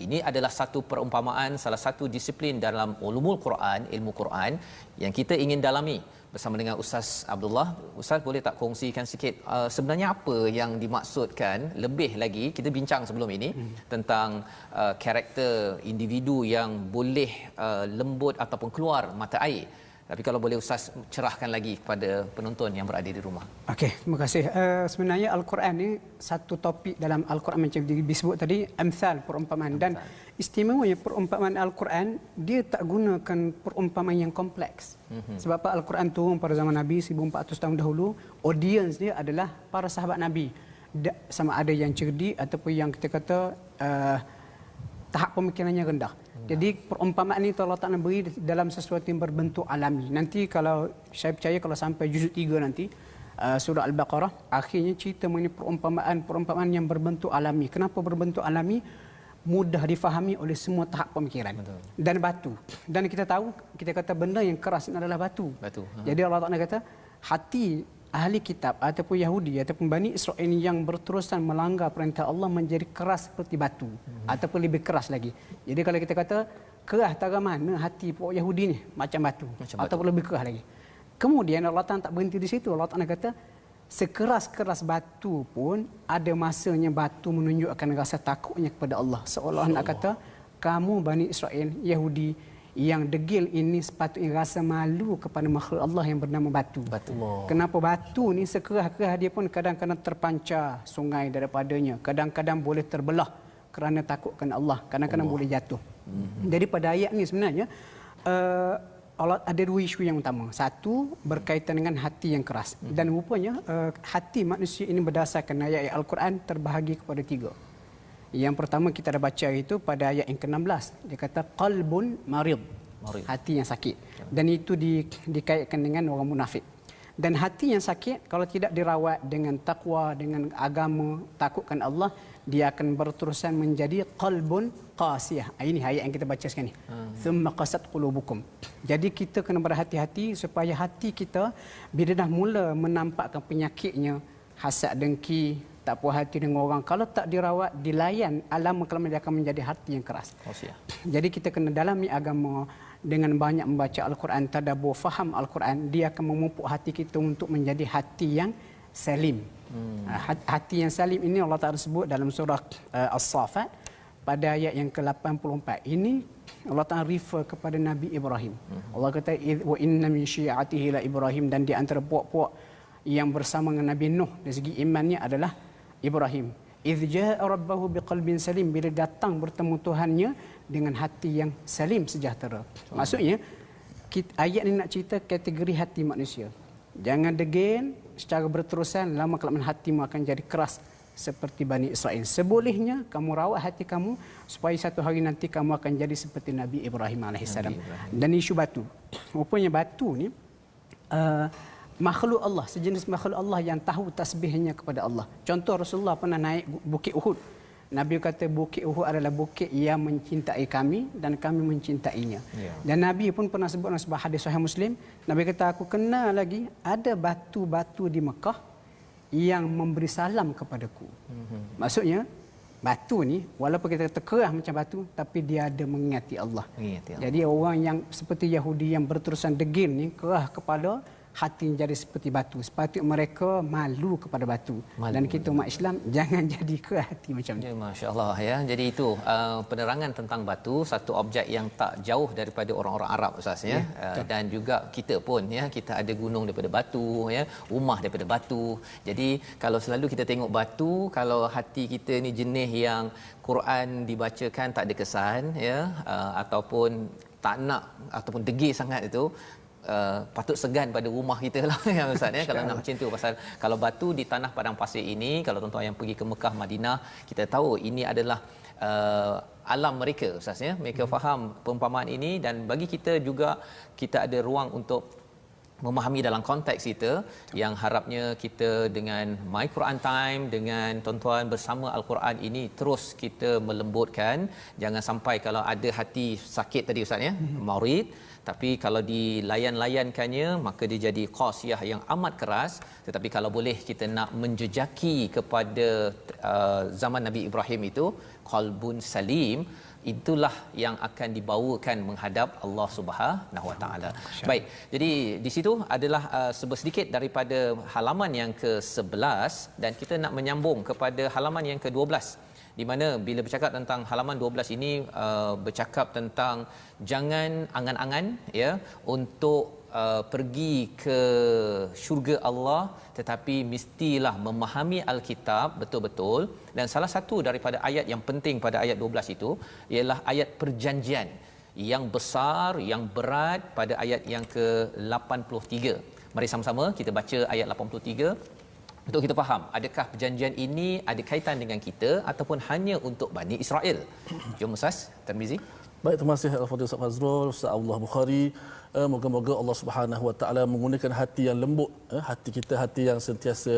Ini adalah satu perumpamaan, salah satu disiplin dalam ulumul Quran, ilmu Quran yang kita ingin dalami bersama dengan Ustaz Abdullah. Ustaz, boleh tak kongsikan sikit sebenarnya apa yang dimaksudkan lebih lagi? Kita bincang sebelum ini tentang karakter individu yang boleh lembut ataupun keluar mata air. Tapi kalau boleh Ustaz cerahkan lagi kepada penonton yang berada di rumah. Okey, terima kasih. Sebenarnya Al-Quran ni satu topik dalam Al-Quran macam disebut tadi, amsal, perumpamaan. Dan istimewanya perumpamaan Al-Quran, dia tak gunakan perumpamaan yang kompleks. Sebab apa Al-Quran turun pada zaman Nabi 1400 tahun dahulu, audience dia adalah para sahabat Nabi. Sama ada yang cerdik ataupun yang kita kata tahap pemikirannya rendah. Jadi perumpamaan ini Allah Ta'ala beri dalam sesuatu yang berbentuk alami. Nanti kalau saya percaya kalau sampai juzuk 3 nanti surah Al-Baqarah, akhirnya cerita mengenai perumpamaan yang berbentuk alami. Kenapa berbentuk alami? Mudah difahami oleh semua tahap pemikiran. Betul. Dan batu. Dan kita tahu, kita kata benda yang keras ini adalah batu. Jadi Allah Ta'ala kata hati ahli kitab ataupun Yahudi ataupun Bani Israel yang berterusan melanggar perintah Allah menjadi keras seperti batu ataupun lebih keras lagi. Jadi kalau kita kata keras tara mana hati pokok Yahudi ni, macam batu ataupun lebih keras lagi. Kemudian Allah Ta'ala tak berhenti di situ. Allah Ta'ala kata sekeras-keras batu pun ada masanya batu menunjukkan rasa takutnya kepada Allah. Seolah nak kata kamu Bani Israel Yahudi yang degil ini sepatutnya rasa malu kepada makhluk Allah yang bernama batu. Kenapa batu ni sekerah-kerah dia pun kadang-kadang terpancar sungai daripadanya, kadang-kadang boleh terbelah kerana takutkan Allah, kadang-kadang boleh jatuh. Jadi pada ayat ni sebenarnya Allah ada dua isu yang utama. Satu berkaitan dengan hati yang keras, dan rupanya hati manusia ini berdasarkan ayat Al-Quran terbahagi kepada 3. Yang pertama kita dah baca itu pada ayat yang ke-16. Dia kata qalbun marid. hati yang sakit. Dan itu dikaitkan dengan orang munafik. Dan hati yang sakit kalau tidak dirawat dengan takwa, dengan agama, takutkan Allah, dia akan berterusan menjadi qalbun qasiyah. Ini ayat yang kita baca sekarang ni. Thumma qasat qulubukum. Jadi kita kena berhati-hati supaya hati kita bila dah mula menampakkan penyakitnya, hasad, dengki, tak puas hati dengan orang, kalau tak dirawat, dilayan, lama-kelamaan dia akan menjadi hati yang keras. Jadi kita kena dalami agama dengan banyak membaca Al-Quran, tadabbur, faham Al-Quran, dia akan memupuk hati kita untuk menjadi hati yang salim. Hati yang salim ini Allah Ta'ala sebut dalam surah As-Saffat pada ayat yang ke-84. Ini Allah Ta'ala refer kepada Nabi Ibrahim. Allah kata wa inna min syi'atihi la Ibrahim, dan di antara puak-puak yang bersama dengan Nabi Nuh dari segi imannya adalah Ibrahim. Idz jaa'a rabbahu biqalbin salim, bila datang bertemu Tuhannya dengan hati yang salim, sejahtera. Maksudnya ayat ini nak cerita kategori hati manusia. Jangan degil secara berterusan, lama kelamaan hatimu akan jadi keras seperti Bani Israel. Sebolehnya kamu rawat hati kamu supaya satu hari nanti kamu akan jadi seperti Nabi Ibrahim alaihissalam. Dan isu batu. Rupanya batu ni makhluk Allah, sejenis makhluk Allah yang tahu tasbihnya kepada Allah. Contoh, Rasulullah pernah naik Bukit Uhud. Nabi kata Bukit Uhud adalah bukit yang mencintai kami dan kami mencintainya. Dan Nabi pun pernah sebut dalam sebuah hadis Sahih Muslim, Nabi kata aku kenal lagi ada batu-batu di Mekah yang memberi salam kepadaku. Maksudnya batu ni walaupun kita terkerah macam batu, tapi dia ada mengingati Allah. Jadi orang yang seperti Yahudi yang berterusan degil ni, kerah kepala, hati jadi seperti batu. Sepatutnya mereka malu kepada batu. Dan kita umat Islam jangan jadi kerah hati macam ni. Ya, Masya-Allah ya. Jadi itu penerangan tentang batu, satu objek yang tak jauh daripada orang-orang Arab Ustaz ya. Dan juga kita pun ya, kita ada gunung daripada batu ya, rumah daripada batu. Jadi kalau selalu kita tengok batu, kalau hati kita ni jenis yang Quran dibacakan tak ada kesan ya, ataupun tak nak ataupun degil sangat itu, patut segan pada rumah kita lah ya Ustaz ya, kalau nak macam tu. Pasal kalau batu di tanah padang pasir ini, kalau tuan-tuan yang pergi ke Mekah, Madinah, kita tahu ini adalah alam mereka Ustaz ya. Mereka faham perumpamaan ini, dan bagi kita juga kita ada ruang untuk memahami dalam konteks kita, yang harapnya kita dengan My Quran Time, dengan tuan-tuan bersama Al-Quran ini terus kita melembutkan. Jangan sampai kalau ada hati sakit tadi Ustaz ya, marid, tapi kalau dilayan-layankannya maka dia jadi qasiyah yang amat keras. Tetapi kalau boleh kita nak menjejaki kepada zaman Nabi Ibrahim itu, qalbun salim, itulah yang akan dibawakan menghadap Allah Subhanahu Wa Taala. Baik, jadi di situ adalah sedikit daripada halaman yang ke-11, dan kita nak menyambung kepada halaman yang ke-12, di mana bila bercakap tentang halaman 12 ini bercakap tentang jangan angan-angan ya untuk pergi ke syurga Allah, tetapi mestilah memahami Alkitab betul-betul. Dan salah satu daripada ayat yang penting pada ayat 12 itu ialah ayat perjanjian yang besar, yang berat pada ayat yang ke-83. Mari sama-sama kita baca ayat 83 untuk kita faham, adakah perjanjian ini ada kaitan dengan kita ataupun hanya untuk Bani Israel. Jom Ustaz Tirmizi. Baik, terima kasih Al-Fadhil Ustaz Fazrul, Ustaz Abdullah Bukhari. Moga-moga Allah Subhanahu Wa Taala menggunakan hati yang lembut, hati kita, hati yang sentiasa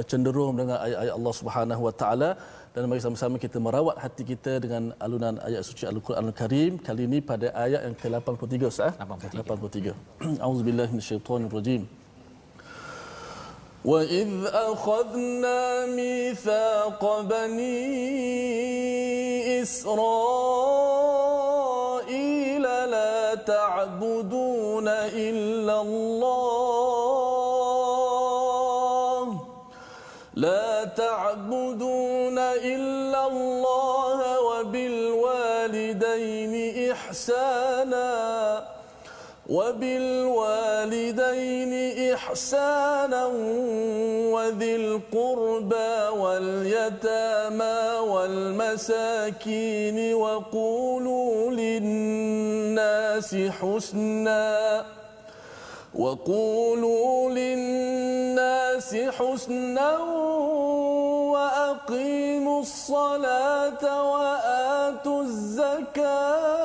cenderung dengan ayat-ayat Allah Subhanahu Wa Taala, dan mari sama-sama kita merawat hati kita dengan alunan ayat suci Al-Quran Al-Karim. Kali ini pada ayat yang ke-83 Ustaz. 83. Auzubillahi minasyaitonirrajim. وَإِذْ أَخَذْنَا مِيثَاقَ بَنِي إِسْرَائِيلَ لَا تَعْبُدُونَ إِلَّا اللَّهَ وَبِالْوَالِدَيْنِ إِحْسَانًا وَذِي الْقُرْبَى وَالْيَتَامَى وَالْمَسَاكِينِ وَقُولُوا لِلنَّاسِ حُسْنًا وَأَقِيمُوا الصَّلَاةَ وَآتُوا الزَّكَاةَ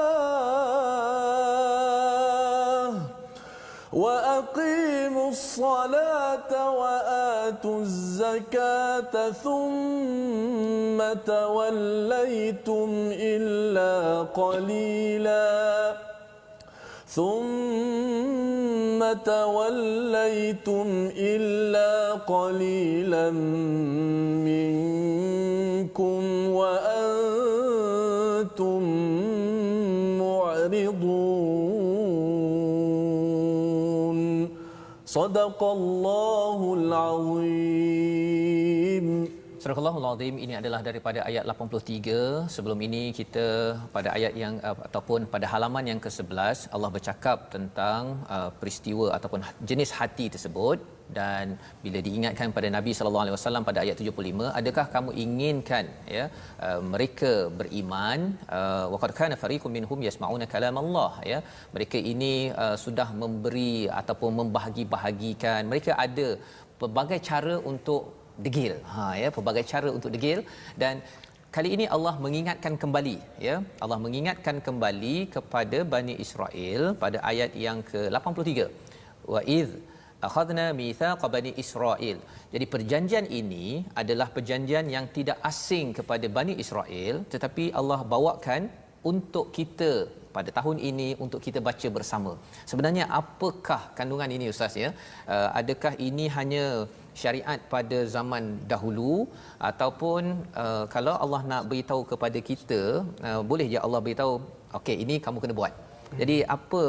الصلاة وآتوا الزكاة ثم توليتم إلا قليلا منكم وأنتم معرضون صدق الله العظيم. Surah Al-Azim ini adalah daripada ayat 83. Sebelum ini kita pada ayat yang ataupun pada halaman yang ke-11 Allah bercakap tentang peristiwa ataupun jenis hati tersebut, dan bila diingatkan pada Nabi sallallahu alaihi wasallam pada ayat 75, adakah kamu inginkan ya mereka beriman, waqad kana fariqum minhum yasma'una kalam Allah, ya mereka ini sudah memberi ataupun membahagi-bahagikan, mereka ada pelbagai cara untuk degil, pelbagai cara untuk degil. Dan kali ini Allah mengingatkan kembali, ya Allah mengingatkan kembali kepada Bani Israel pada ayat yang ke-83, wa idz akhadna mithaqa bani Israel. Jadi perjanjian ini adalah perjanjian yang tidak asing kepada Bani Israel, tetapi Allah bawakan untuk kita pada tahun ini untuk kita baca bersama. Sebenarnya apakah kandungan ini Ustaz, ya? Adakah ini hanya syariat pada zaman dahulu, ataupun kalau Allah nak beritahu kepada kita, boleh je Allah beritahu, okey ini kamu kena buat. Jadi apa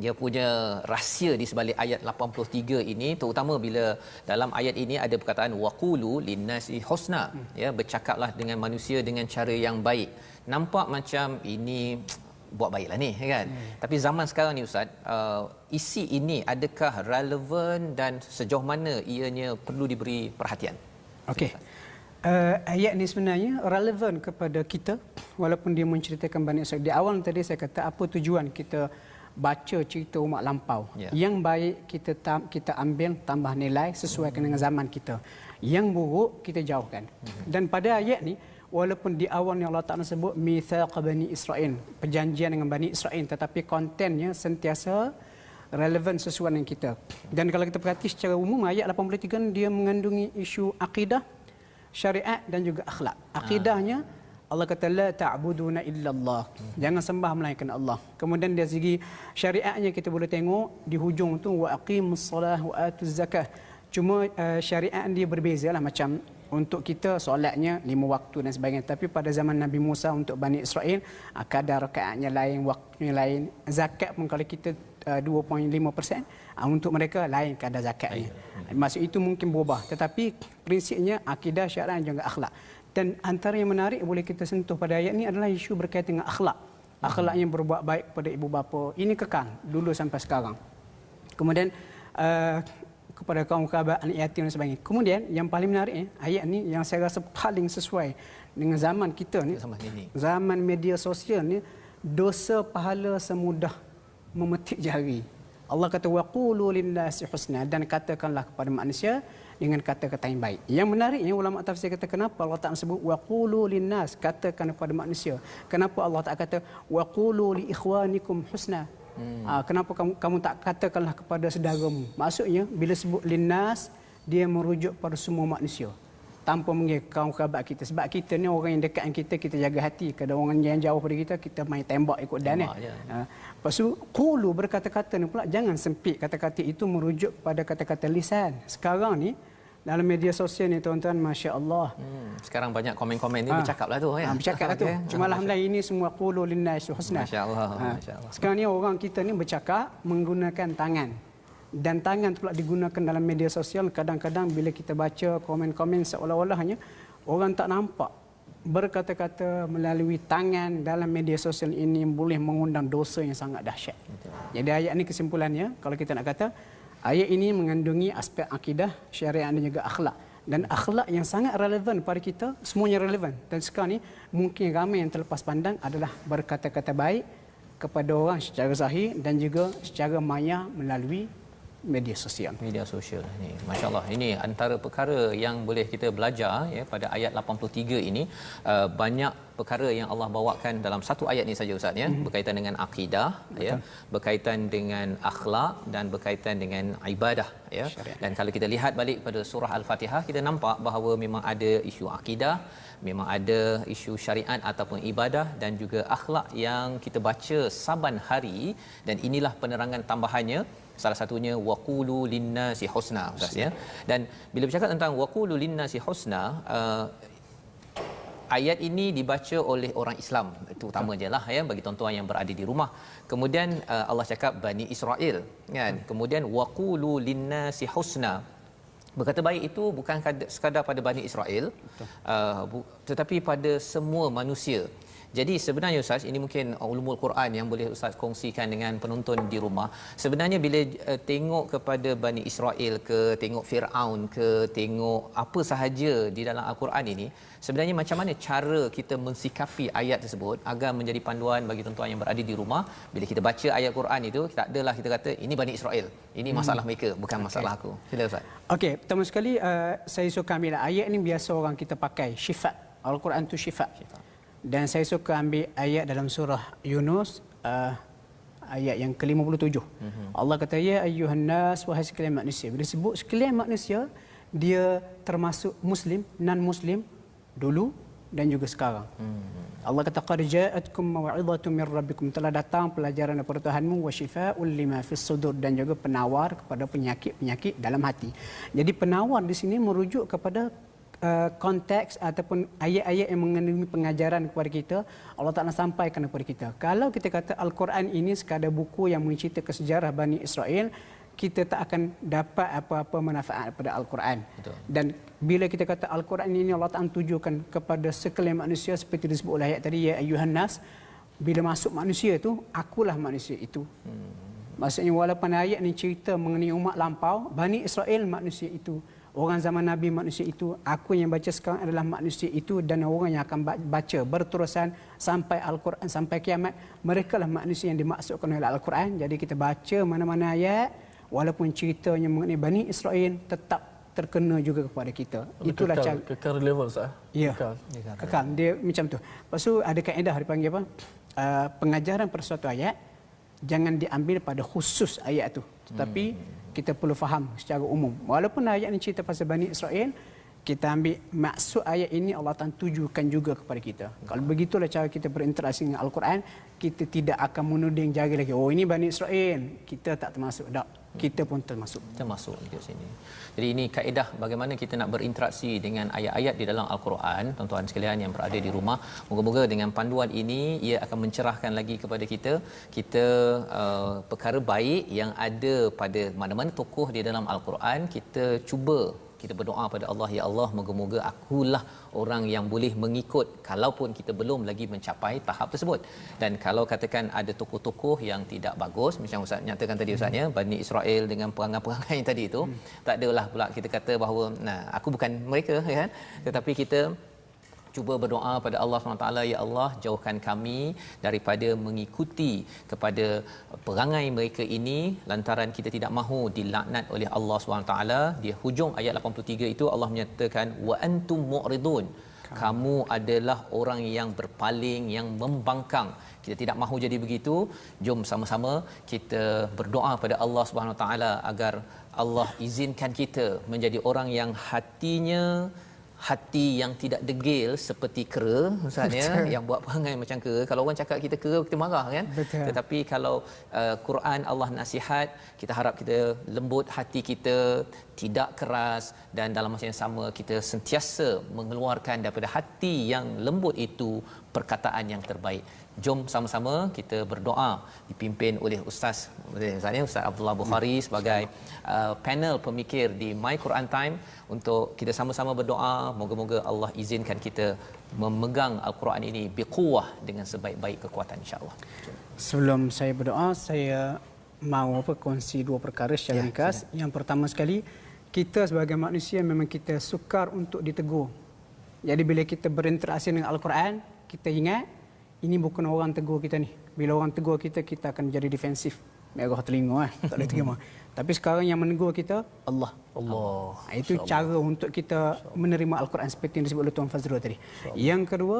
dia punya rahsia di sebalik ayat 83 ini, terutama bila dalam ayat ini ada perkataan waqulu linnasi husna, ya bercakaplah dengan manusia dengan cara yang baik. Nampak macam ini buat baiklah ni, kan? Tapi zaman sekarang ni Ustaz, isi ini adakah relevan dan sejauh mana ianya perlu diberi perhatian? Okey. Ayat ni sebenarnya relevan kepada kita walaupun dia menceritakan Bani Israil. Di awal tadi saya kata apa tujuan kita baca cerita umat lampau. Yang baik kita ambil tambah nilai sesuaikan dengan zaman kita. Yang buruk kita jauhkan. Dan pada ayat ni walaupun di awal ni Allah Taala sebut mitsaq Bani Israil, perjanjian dengan Bani Israil, tetapi kontennya sentiasa relevan sesuai dengan kita. Dan kalau kita perhati secara umum ayat 83 ni dia mengandungi isu akidah, syariat dan juga akhlak. Akidahnya Allah kata la ta'buduna illallah. Jangan sembah melainkan Allah. Kemudian dari segi syariatnya kita boleh tengok di hujung tu wa aqimus solah wa atuz zakah. Cuma syariat dia berbezalah, macam untuk kita solatnya 5 waktu dan sebagainya, tapi pada zaman Nabi Musa untuk Bani Israel kadar rakaatnya lain, waktunya lain. Zakat pun kalau kita 2.5%, untuk mereka lain kadar zakatnya. Maksud itu mungkin berubah, tetapi prinsipnya akidah, syariat dan juga akhlak. Dan antara yang menarik boleh kita sentuh pada ayat ini adalah isu berkaitan dengan akhlak. Akhlak yang berbuat baik kepada ibu bapa, ini kekal dulu sampai sekarang. Kemudian kepada kaum kerabat, anak yatim dan sebagainya. Kemudian yang paling menarik ayat ni yang saya rasa paling sesuai dengan zaman kita ni, zaman media sosial ni, dosa pahala semudah memetik jari. Allah kata waqulu linnasi husna, dan katakanlah kepada manusia dengan kata-kata yang baik. Yang menariknya ulama tafsir kata kenapa Allah Taala sebut waqulu linnas, katakan kepada manusia. Kenapa Allah Taala kata waqulu li ikhwanikum husna? Kenapa kamu tak katakanlah kepada saudaramu? Maksudnya bila sebut linnas, dia merujuk pada semua manusia tanpa mengira kaum kerabat kita. Sebab kita ni orang yang dekat dengan kita jaga hati. Kalau orang yang jauh pada kita main tembak ikut dan lepas tu qulu, berkata-kata ni pula jangan sempit. Kata-kata itu merujuk pada kata-kata lisan. Sekarang ni dalam media sosial ni tuan-tuan, masya-Allah. Sekarang banyak komen-komen ni bercakaplah tu, ya. Bercakaplah tu. Cuma alhamdulillah ini semua qulu linnasi husna. Masya-Allah, masya-Allah. Sekarang ni orang kita ni bercakap menggunakan tangan. Dan tangan pula digunakan dalam media sosial. Kadang-kadang bila kita baca komen-komen seolah-olahnya orang tak nampak berkata-kata melalui tangan dalam media sosial ini boleh mengundang dosa yang sangat dahsyat. Jadi ayat ini kesimpulannya, kalau kita nak kata, ayat ini mengandungi aspek akidah, syariat dan juga akhlak. Dan akhlak yang sangat relevan pada kita, semuanya relevan. Dan sekarang ni mungkin ramai yang terlepas pandang adalah berkata-kata baik kepada orang secara zahir dan juga secara maya melalui media sosial. Media sosial ni, masya-Allah, ini antara perkara yang boleh kita belajar ya pada ayat 83 ini. Banyak perkara yang Allah bawakan dalam satu ayat ni saja Ustaz ya, berkaitan dengan akidah. Betul. Ya, berkaitan dengan akhlak dan berkaitan dengan ibadah ya. Syariat. Dan kalau kita lihat balik pada surah Al-Fatihah, kita nampak bahawa memang ada isu akidah, memang ada isu syariat ataupun ibadah dan juga akhlak yang kita baca saban hari, dan inilah penerangan tambahannya. Salah satunya waqulu linnasi husna Ustaz ya. Dan bila bercakap tentang waqulu linnasi husna, ayat ini dibaca oleh orang Islam itu utama je lah ya, bagi tuan-tuan yang berada di rumah. Kemudian Allah cakap Bani Israel kan. Kemudian waqulu linnasi husna, berkata baik itu bukan sekadar pada Bani Israel, tetapi pada semua manusia. Jadi sebenarnya Ustaz, ini mungkin ulumul Quran yang boleh Ustaz kongsikan dengan penonton di rumah. Sebenarnya bila tengok kepada Bani Israel ke, tengok Firaun ke, tengok apa sahaja di dalam Al-Quran ini, sebenarnya macam mana cara kita mensikapi ayat tersebut agar menjadi panduan bagi tuan-tuan yang berada di rumah. Bila kita baca ayat Quran itu, tak adalah kita kata ini Bani Israel, ini masalah mereka, bukan masalah aku. Sila Ustaz. Okey, pertama sekali saya suka ambil ayat ini biasa orang kita pakai, syifa. Al-Quran tu syifa. Dan saya suka ambil ayat dalam surah Yunus, ayat yang ke-57. Allah kata, ya ayyuhan nas, wahai sekalian manusia. Bila sebut sekalian manusia, dia termasuk muslim, non-muslim dulu dan juga sekarang. Allah kata, qad ja'atkum maw'izatun min rabbikum, telah datang pelajaran daripada Tuhanmu, wa syifaa'un lima fis sudur, dan juga penawar kepada penyakit-penyakit dalam hati. Jadi penawar di sini merujuk kepada konteks ataupun ayat-ayat yang mengandungi pengajaran kepada kita, Allah Ta'ala sampaikan kepada kita. Kalau kita kata Al-Quran ini sekadar buku yang menceritakan sejarah Bani Israel, kita tak akan dapat apa-apa manfaat daripada Al-Quran. Betul. Dan bila kita kata Al-Quran ini Allah Ta'ala tujukan kepada sekalian manusia, seperti disebut oleh ayat tadi, ya ayyuhan nas, bila masuk manusia itu, akulah manusia itu. Maksudnya walaupun ayat ini cerita mengenai umat lampau, Bani Israel manusia itu, orang zaman Nabi manusia itu, aku yang baca sekarang adalah manusia itu, dan orang yang akan baca berterusan sampai Al-Quran, sampai kiamat, mereka lah manusia yang dimaksudkan oleh Al-Quran. Jadi kita baca mana-mana ayat, walaupun ceritanya mengenai Bani Israel, tetap terkena juga kepada kita. Itulah cara. Kekal relevan Ustaz. Ya, kekal. Dia macam tu. Lepas tu ada kaedah dipanggil apa? Pengajaran pada suatu ayat, jangan diambil pada khusus ayat tu. Tetapi kita perlu faham secara umum. Walaupun ayat ini cerita pasal Bani Israel, kita ambil maksud ayat ini Allah Ta'ala tujukan juga kepada kita. Kalau begitulah cara kita berinteraksi dengan Al-Quran, kita tidak akan menuding jari lagi, oh ini Bani Israel, kita tak termasuk. Tak, kita pun termasuk di sini. Jadi ini kaedah bagaimana kita nak berinteraksi dengan ayat-ayat di dalam Al-Quran. Tuan-tuan sekalian yang berada di rumah, moga-moga dengan panduan ini ia akan mencerahkan lagi kepada kita perkara baik yang ada pada mana-mana tokoh di dalam Al-Quran. Kita berdoa pada Allah, ya Allah, moga-moga akulah orang yang boleh mengikut kalaupun kita belum lagi mencapai tahap tersebut. Dan kalau katakan ada tokoh-tokoh yang tidak bagus, macam Ustaz nyatakan tadi Ustaz ya, Bani Israel dengan perangai-perangai tadi itu, tak adalah pula kita kata bahawa aku bukan mereka kan, tetapi kita cuba berdoa pada Allah SWT, ya Allah, jauhkan kami daripada mengikuti kepada perangai mereka ini, lantaran kita tidak mahu dilaknat oleh Allah SWT. Di hujung ayat 83 itu Allah menyatakan wa antum mu'ridun, kamu adalah orang yang berpaling, yang membangkang. Kita tidak mahu jadi begitu. Jom sama-sama kita berdoa pada Allah SWT agar Allah izinkan kita menjadi orang yang hati yang tidak degil seperti kera, misalnya, yang buat perangai macam kera. Kalau orang cakap kita kera, kita marah kan. Betul. Tetapi kalau Quran Allah nasihat, kita harap kita lembut hati kita, tidak keras, dan dalam masa yang sama kita sentiasa mengeluarkan daripada hati yang lembut itu perkataan yang terbaik. Jom sama-sama kita berdoa dipimpin oleh Ustaz Abdullah Bukhari sebagai panel pemikir di My Quran Time, untuk kita sama-sama berdoa moga-moga Allah izinkan kita memegang Al-Quran ini biquwah dengan sebaik-baik kekuatan, insya-Allah. Sebelum saya berdoa, saya mahu kongsi dua perkara secara ringkas. Yang pertama sekali, kita sebagai manusia memang kita sukar untuk ditegur. Jadi bila kita berinteraksi dengan Al-Quran, kita ingat ini bukan orang tegur kita ni. Bila orang tegur kita, kita akan jadi defensif. merah telinga tak boleh terima. Tapi sekarang yang menegur kita Allah. Itu cara untuk kita menerima Al-Quran seperti yang disebut oleh Tuan Fazrul tadi. Yang kedua,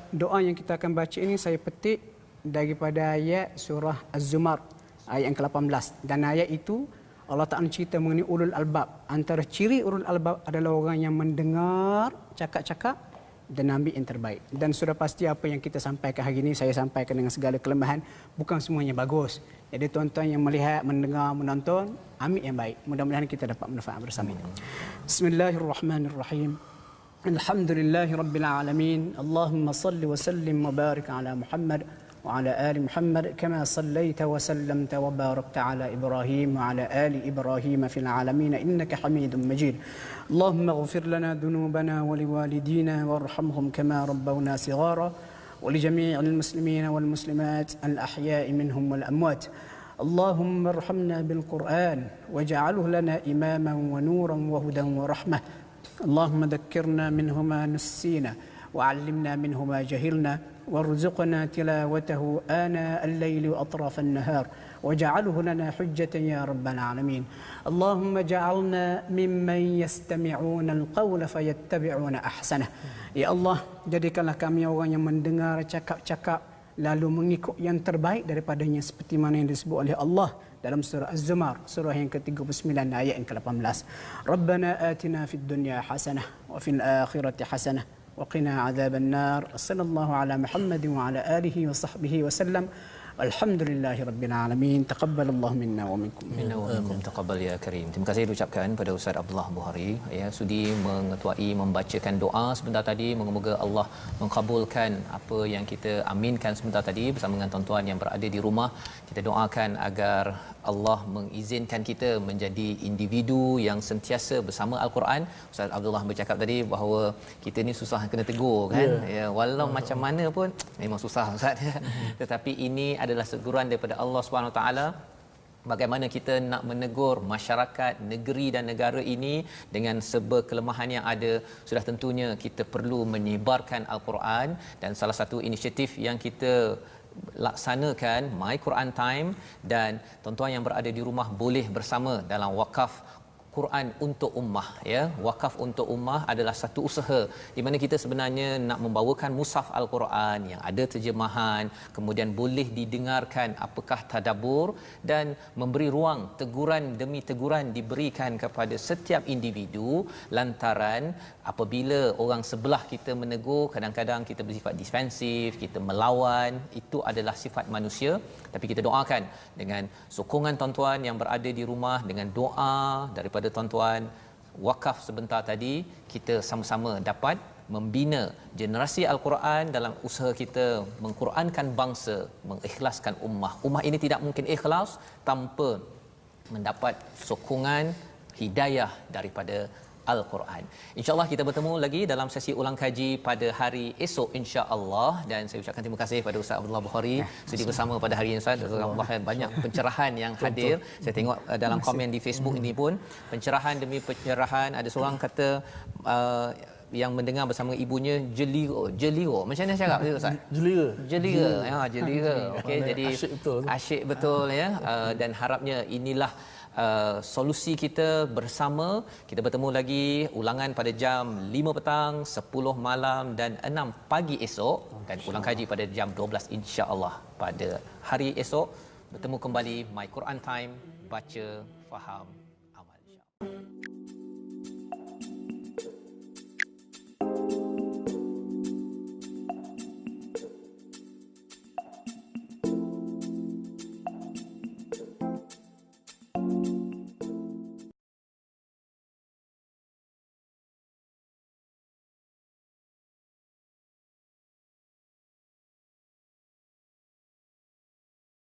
doa yang kita akan baca ini saya petik daripada ayat surah Az-Zumar ayat yang ke-18. Dan ayat itu Allah Ta'ala cerita mengenai ulul albab. Antara ciri ulul albab adalah orang yang mendengar cakap-cakap dan ambil yang terbaik. Dan sudah pasti apa yang kita sampaikan hari ini, saya sampaikan dengan segala kelemahan, bukan semuanya bagus. Jadi tuan-tuan yang melihat, mendengar, menonton, ambil yang baik. Mudah-mudahan kita dapat manfaat bersama. Bismillahirrahmanirrahim. Alhamdulillahirabbil alamin. Allahumma salli wa sallim wa barik ala Muhammad وعلى آل محمد كما صليت وسلمت وباركت على إبراهيم وعلى آل إبراهيم في العالمين إنك حميد مجيد اللهم اغفر لنا ذنوبنا ولوالدينا وارحمهم كما ربونا صغارا ولجميع المسلمين والمسلمات الأحياء منهم والأموات اللهم ارحمنا بالقرآن واجعله لنا إماما ونورا وهدى ورحمة اللهم ذكرنا منه ما نسينا وعلمنا منه ما جهلنا وارزقنا تلاوته آناء الليل وأطراف النهار واجعله لنا حجة يا رب العالمين اللهم اجعلنا ممن يستمعون القول فيتبعون أحسنه Ya Allah, jadikanlah kami orang yang mendengar cakap-cakap lalu mengikut yang terbaik daripadanya seperti mana yang disebut oleh Allah dalam surah Az-Zumar, surah yang ke-39 ayat yang ke-18. Rabbana atina fid dunya hasanah wa fil akhirati hasanah وقنا عذاب النار صلى الله على محمد وعلى آله وصحبه وسلم الحمد لله رب العالمين تقبل الله منا ومنكم taqabbal ya karim. Terima kasih diucapkan pada Ustaz Abdullah Bukhari ya sudi mengetuai membacakan doa sebentar tadi. Moga-moga Allah mengabulkan apa yang kita aminkan sebentar tadi bersama dengan tuan-tuan yang berada di rumah. Kita doakan agar Allah mengizinkan kita menjadi individu yang sentiasa bersama Al-Quran. Ustaz Abdullah bercakap tadi bahawa kita ni susah kena tegur kan. Ya, walau macam mana pun memang susah Ustaz. Tetapi ini adalah teguran daripada Allah Subhanahu Wa Taala. Bagaimana kita nak menegur masyarakat, negeri dan negara ini dengan serba kelemahan yang ada, sudah tentunya kita perlu menyebarkan Al-Quran. Dan salah satu inisiatif yang kita laksanakan My Quran Time, dan tuan-tuan yang berada di rumah boleh bersama dalam wakaf Quran untuk Ummah ya. Wakaf untuk Ummah adalah satu usaha di mana kita sebenarnya nak membawakan mushaf Al-Quran yang ada terjemahan, kemudian boleh didengarkan apakah tadabbur dan memberi ruang teguran demi teguran diberikan kepada setiap individu lantaran apabila orang sebelah kita menegur, kadang-kadang kita bersifat defensif, kita melawan. Itu adalah sifat manusia. Tapi kita doakan dengan sokongan tuan-tuan yang berada di rumah, dengan doa daripada tuan-tuan wakaf sebentar tadi, kita sama-sama dapat membina generasi Al-Quran dalam usaha kita mengqurankan bangsa, mengikhlaskan ummah. Ummah ini tidak mungkin ikhlas tanpa mendapat sokongan hidayah daripada Al-Quran. InsyaAllah kita bertemu lagi dalam sesi ulang kaji pada hari esok insya-Allah. Dan saya ucapkan terima kasih kepada Ustaz Abdullah Bukhari sudi bersama pada hari ini Ustaz. Banyak pencerahan yang hadir. Saya tengok dalam komen di Facebook ini pun pencerahan demi pencerahan. Ada seorang kata yang mendengar bersama ibunya jelira. Macam mana cakap Ustaz? Jelira. Ya, jelira. Okey, jadi asyik betul ya. Dan harapnya inilah solusi kita bersama. Kita bertemu lagi ulangan pada jam 5 petang, 10 malam dan 6 pagi esok, dan ulang kaji pada jam 12 insya-Allah pada hari esok. Bertemu kembali My Quran Time, baca, faham, amal insya-Allah.